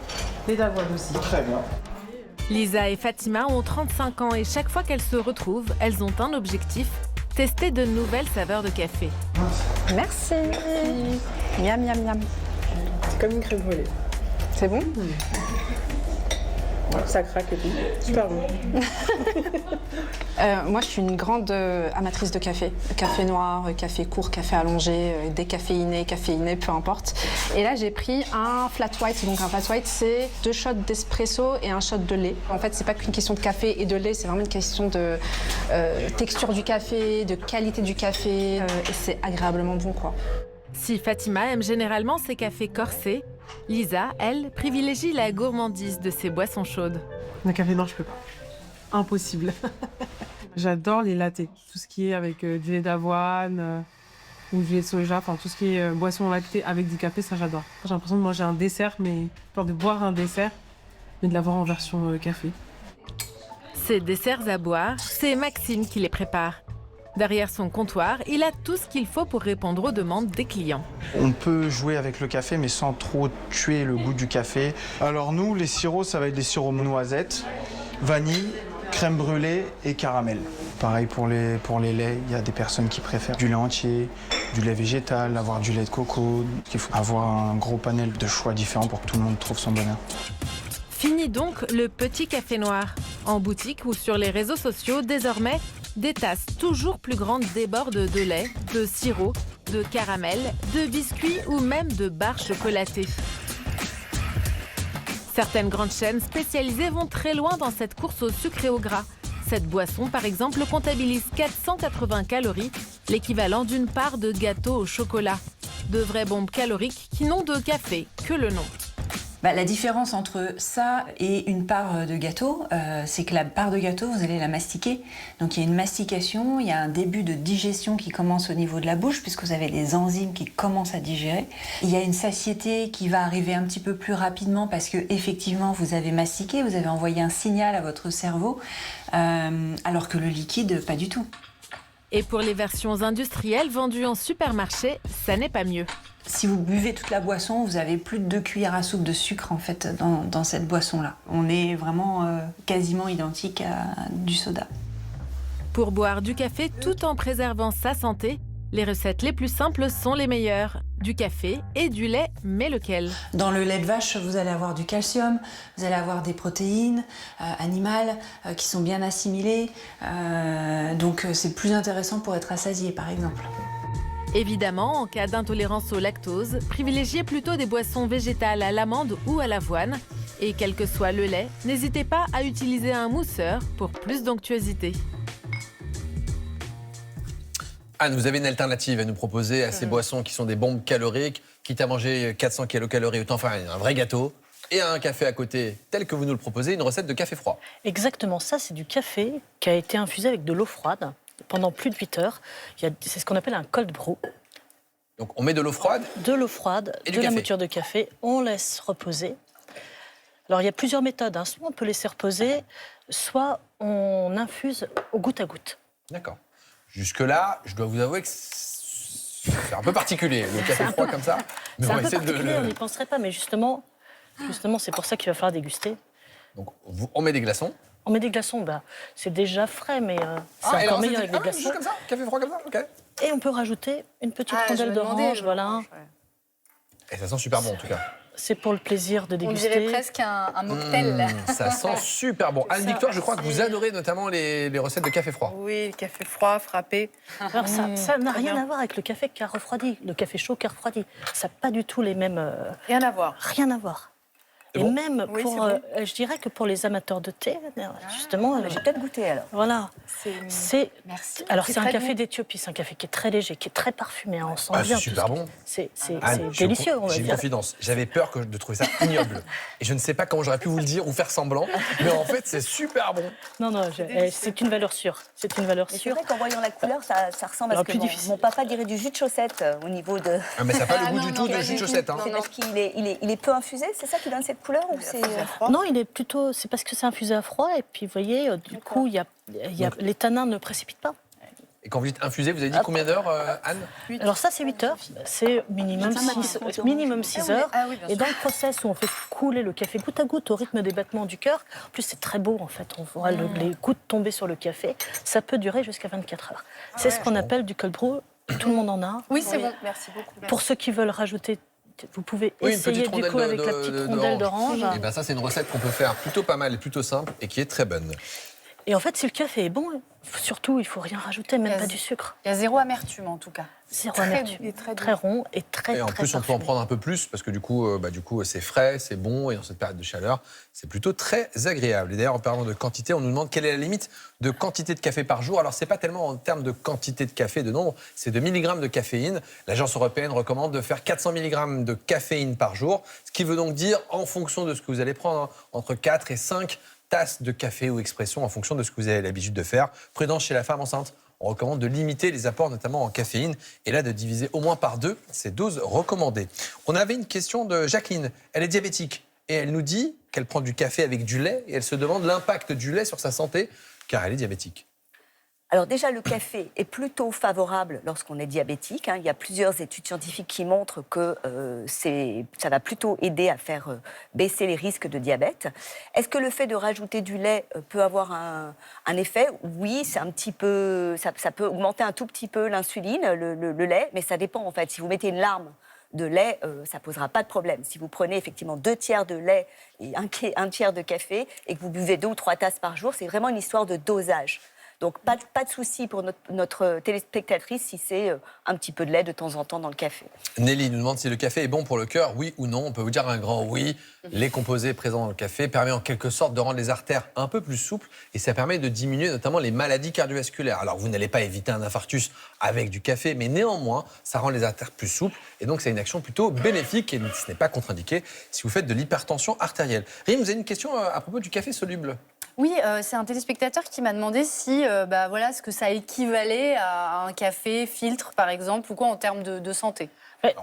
et d'avoine aussi. Très bien. Lisa et Fatima ont 35 ans et chaque fois qu'elles se retrouvent, elles ont un objectif, tester de nouvelles saveurs de café. Merci. Miam, miam, miam. C'est comme une crème brûlée. C'est bon? Ça craque et tout. Super bon. Moi, je suis une grande amatrice de café. Café noir, café court, café allongé, décaféiné, caféiné, peu importe. Et là, j'ai pris un flat white. Donc un flat white, c'est 2 shots d'espresso et un shot de lait. En fait, c'est pas qu'une question de café et de lait, c'est vraiment une question de texture du café, de qualité du café. Et c'est agréablement bon, quoi. Si Fatima aime généralement ses cafés corsés, Lisa, elle, privilégie la gourmandise de ses boissons chaudes. Le café noir, je peux pas. Impossible. J'adore les lattés. Tout ce qui est avec du lait d'avoine ou du lait de soja, enfin tout ce qui est boisson lactée avec du café, ça j'adore. J'ai l'impression de manger un dessert, mais genre de boire un dessert, mais de l'avoir en version café. Ces desserts à boire, c'est Maxime qui les prépare. Derrière son comptoir, il a tout ce qu'il faut pour répondre aux demandes des clients. On peut jouer avec le café, mais sans trop tuer le goût du café. Alors nous, les sirops, ça va être des sirops noisettes, vanille, crème brûlée et caramel. Pareil pour les laits, il y a des personnes qui préfèrent du lait entier, du lait végétal, avoir du lait de coco. Il faut avoir un gros panel de choix différents pour que tout le monde trouve son bonheur. Fini donc le petit café noir. En boutique ou sur les réseaux sociaux, désormais, des tasses toujours plus grandes débordent de lait, de sirop, de caramel, de biscuits ou même de barres chocolatées. Certaines grandes chaînes spécialisées vont très loin dans cette course au sucre et au gras. Cette boisson, par exemple, comptabilise 480 calories, l'équivalent d'une part de gâteau au chocolat. De vraies bombes caloriques qui n'ont de café que le nom. La différence entre ça et une part de gâteau, c'est que la part de gâteau, vous allez la mastiquer. Donc il y a une mastication, il y a un début de digestion qui commence au niveau de la bouche, puisque vous avez des enzymes qui commencent à digérer. Il y a une satiété qui va arriver un petit peu plus rapidement parce que effectivement vous avez mastiqué, vous avez envoyé un signal à votre cerveau, alors que le liquide, pas du tout. Et pour les versions industrielles vendues en supermarché, ça n'est pas mieux. Si vous buvez toute la boisson, vous avez plus de 2 cuillères à soupe de sucre en fait dans cette boisson-là. On est vraiment quasiment identique à du soda. Pour boire du café tout en préservant sa santé, les recettes les plus simples sont les meilleures. Du café et du lait, mais lequel? Dans le lait de vache, vous allez avoir du calcium, vous allez avoir des protéines animales qui sont bien assimilées. Donc c'est plus intéressant pour être rassasié par exemple. Évidemment, en cas d'intolérance au lactose, privilégiez plutôt des boissons végétales à l'amande ou à l'avoine. Et quel que soit le lait, n'hésitez pas à utiliser un mousseur pour plus d'onctuosité. Anne, vous avez une alternative à nous proposer à ces boissons qui sont des bombes caloriques, quitte à manger 400 kilocalories, autant faire un vrai gâteau et un café à côté, tel que vous nous le proposez, une recette de café froid. Exactement, ça c'est du café qui a été infusé avec de l'eau froide pendant plus de 8 heures. C'est ce qu'on appelle un cold brew. Donc on met de l'eau froide? De l'eau froide, et de la mouture de café, on laisse reposer. Alors il y a plusieurs méthodes, hein. Soit on peut laisser reposer, soit on infuse au goutte à goutte. D'accord. Jusque-là, je dois vous avouer que c'est un peu particulier, le café froid comme ça. Mais C'est on un va peu essayer particulier, on n'y penserait pas, mais justement c'est pour ça qu'il va falloir déguster. Donc on met des glaçons? On met des glaçons, c'est déjà frais, mais c'est et encore alors, meilleur avec des glaçons. Juste comme ça, café froid comme ça, ok. Et on peut rajouter une petite rondelle d'orange, voilà. Et ça sent super bon en tout cas. C'est pour le plaisir de déguster. On dirait presque un mocktail. Ça sent super bon. Anne-Victoire, je crois que vous adorez notamment les recettes de café froid. Oui, le café froid, frappé. Alors ça n'a rien à voir avec le café qui a refroidi, le café chaud qui a refroidi. Ça n'a pas du tout les mêmes... Rien à voir. Rien à voir. Et bon même oui, pour, je dirais que pour les amateurs de thé, justement... J'ai peut-être goûté alors. Voilà. Merci. Alors C'est c'est un très café bon. d'Éthiopie, c'est un café qui est très léger, qui est très parfumé, hein, on sent Ah, bien. c'est super bon. C'est Anne, délicieux, on va j'ai une dire. confidence. J'avais peur de trouver ça ignoble. Et je ne sais pas comment j'aurais pu vous le dire ou faire semblant. Mais en fait, c'est super bon. Non, c'est une valeur sûre. C'est une valeur Mais c'est sûre. vrai qu'en voyant la couleur, ça ressemble à ce Alors, que plus mon, difficile. mon papa dirait du jus de chaussette au niveau de... Ah, mais ça n'a pas le goût non, du non, tout de pas jus de du chaussette. tout. Hein. C'est parce qu'il est, il est peu infusé, c'est ça qui donne cette couleur ou c'est... Non, il est plutôt. C'est parce que c'est infusé à froid et puis vous voyez, du coup, les tanins ne précipitent pas. Et quand vous dites infusé, vous avez dit combien d'heures, Anne? Alors ça, c'est 8 heures. C'est minimum 6 heures. Ah oui, bien Et sûr. dans le process où on fait couler le café goutte à goutte au rythme des battements du cœur, en plus c'est très beau en fait, on voit les gouttes tomber sur le café, ça peut durer jusqu'à 24 heures. C'est ce qu'on appelle du cold brew Tout le monde en a. Oui, c'est bon. Merci beaucoup. Pour ceux qui veulent rajouter, vous pouvez Oui, une essayer petite du coup rondelle avec la petite rondelle d'orange. Et ben ça, c'est une recette qu'on peut faire plutôt pas mal et plutôt simple et qui est très bonne. Et en fait, si le café est bon, surtout, il ne faut rien rajouter, même pas du sucre. Il y a zéro amertume en tout cas. Zéro Très amertume. doux. Très rond et très Et en très plus, on peut en parfumé. prendre un peu plus parce que du coup, c'est frais, c'est bon et dans cette période de chaleur, c'est plutôt très agréable. Et d'ailleurs, en parlant de quantité, on nous demande quelle est la limite de quantité de café par jour. Alors, c'est pas tellement en termes de quantité de café, de nombre, c'est de milligrammes de caféine. L'Agence européenne recommande de faire 400 milligrammes de caféine par jour, ce qui veut donc dire, en fonction de ce que vous allez prendre, entre 4 et 5 tasses de café ou expression en fonction de ce que vous avez l'habitude de faire. Prudence chez la femme enceinte. On recommande de limiter les apports, notamment en caféine, et là de diviser au moins par 2 ces doses recommandées. On avait une question de Jacqueline. Elle est diabétique et elle nous dit qu'elle prend du café avec du lait et elle se demande l'impact du lait sur sa santé car elle est diabétique. Alors déjà, le café est plutôt favorable lorsqu'on est diabétique. Il y a plusieurs études scientifiques qui montrent que ça va plutôt aider à faire baisser les risques de diabète. Est-ce que le fait de rajouter du lait peut avoir un effet? Oui, c'est un petit peu, ça peut augmenter un tout petit peu l'insuline, le lait, mais ça dépend en fait. Si vous mettez une larme de lait, ça ne posera pas de problème. Si vous prenez effectivement 2 tiers de lait et un tiers de café et que vous buvez 2 ou 3 tasses par jour, c'est vraiment une histoire de dosage. Donc, pas de souci pour notre téléspectatrice si c'est un petit peu de lait de temps en temps dans le café. Nelly nous demande si le café est bon pour le cœur, oui ou non. On peut vous dire un grand oui. Les composés présents dans le café permettent en quelque sorte de rendre les artères un peu plus souples et ça permet de diminuer notamment les maladies cardiovasculaires. Alors, vous n'allez pas éviter un infarctus avec du café, mais néanmoins, ça rend les artères plus souples et donc c'est une action plutôt bénéfique et ce n'est pas contre-indiqué si vous faites de l'hypertension artérielle. Rim, vous avez une question à propos du café soluble? Oui, c'est un téléspectateur qui m'a demandé si ce que ça équivalait à un café filtre, par exemple, ou quoi en termes de santé. Ouais.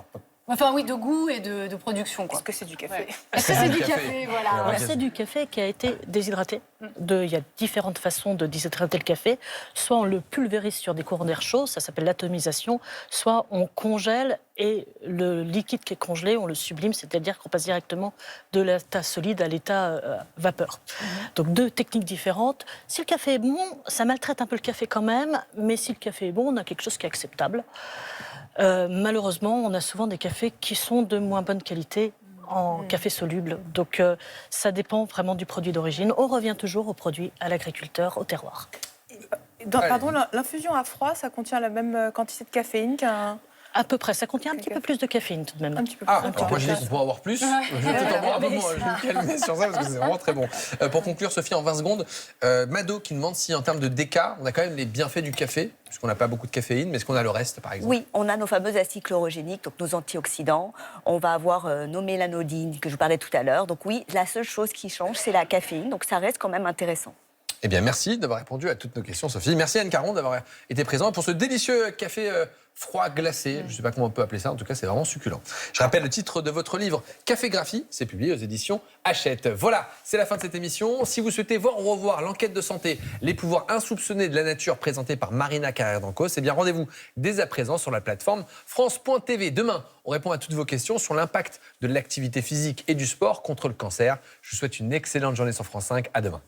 Enfin oui, de goût et de production. Est-ce que c'est du café? Est-ce que c'est du café? Voilà. C'est du café qui a été déshydraté. Il y a différentes façons de déshydrater le café. Soit on le pulvérise sur des courants d'air chaud, ça s'appelle l'atomisation, soit on congèle et le liquide qui est congelé, on le sublime, c'est-à-dire qu'on passe directement de l'état solide à l'état vapeur. Donc 2 techniques différentes. Si le café est bon, ça maltraite un peu le café quand même, mais si le café est bon, on a quelque chose qui est acceptable. Malheureusement, on a souvent des cafés qui sont de moins bonne qualité en café soluble. Donc, ça dépend vraiment du produit d'origine. On revient toujours au produit, à l'agriculteur, au terroir. Pardon, l'infusion à froid, ça contient la même quantité de caféine qu'un... À peu près, ça contient un petit peu plus de caféine tout de même. Un petit peu plus. Alors moi je dis qu'on pourrait avoir plus. Je vais peut-être en boire un peu moins. Je vais me calmer sur ça parce que c'est vraiment très bon. Pour conclure, Sophie, en 20 secondes, Mado qui demande si en termes de déca, on a quand même les bienfaits du café, puisqu'on n'a pas beaucoup de caféine, mais est-ce qu'on a le reste par exemple? Oui, on a nos fameux acides chlorogéniques, donc nos antioxydants. On va avoir nos mélanodines que je vous parlais tout à l'heure. Donc oui, la seule chose qui change, c'est la caféine. Donc ça reste quand même intéressant. Eh bien, merci d'avoir répondu à toutes nos questions, Sophie. Merci Anne Caron d'avoir été présente pour ce délicieux café froid glacé. Je ne sais pas comment on peut appeler ça, en tout cas, c'est vraiment succulent. Je rappelle le titre de votre livre, Cafégraphie. C'est publié aux éditions Hachette. Voilà, c'est la fin de cette émission. Si vous souhaitez voir ou revoir l'enquête de santé, les pouvoirs insoupçonnés de la nature présentée par Marina Carrère-Dancos, eh bien, rendez-vous dès à présent sur la plateforme France.tv. Demain, on répond à toutes vos questions sur l'impact de l'activité physique et du sport contre le cancer. Je vous souhaite une excellente journée sur France 5. À demain.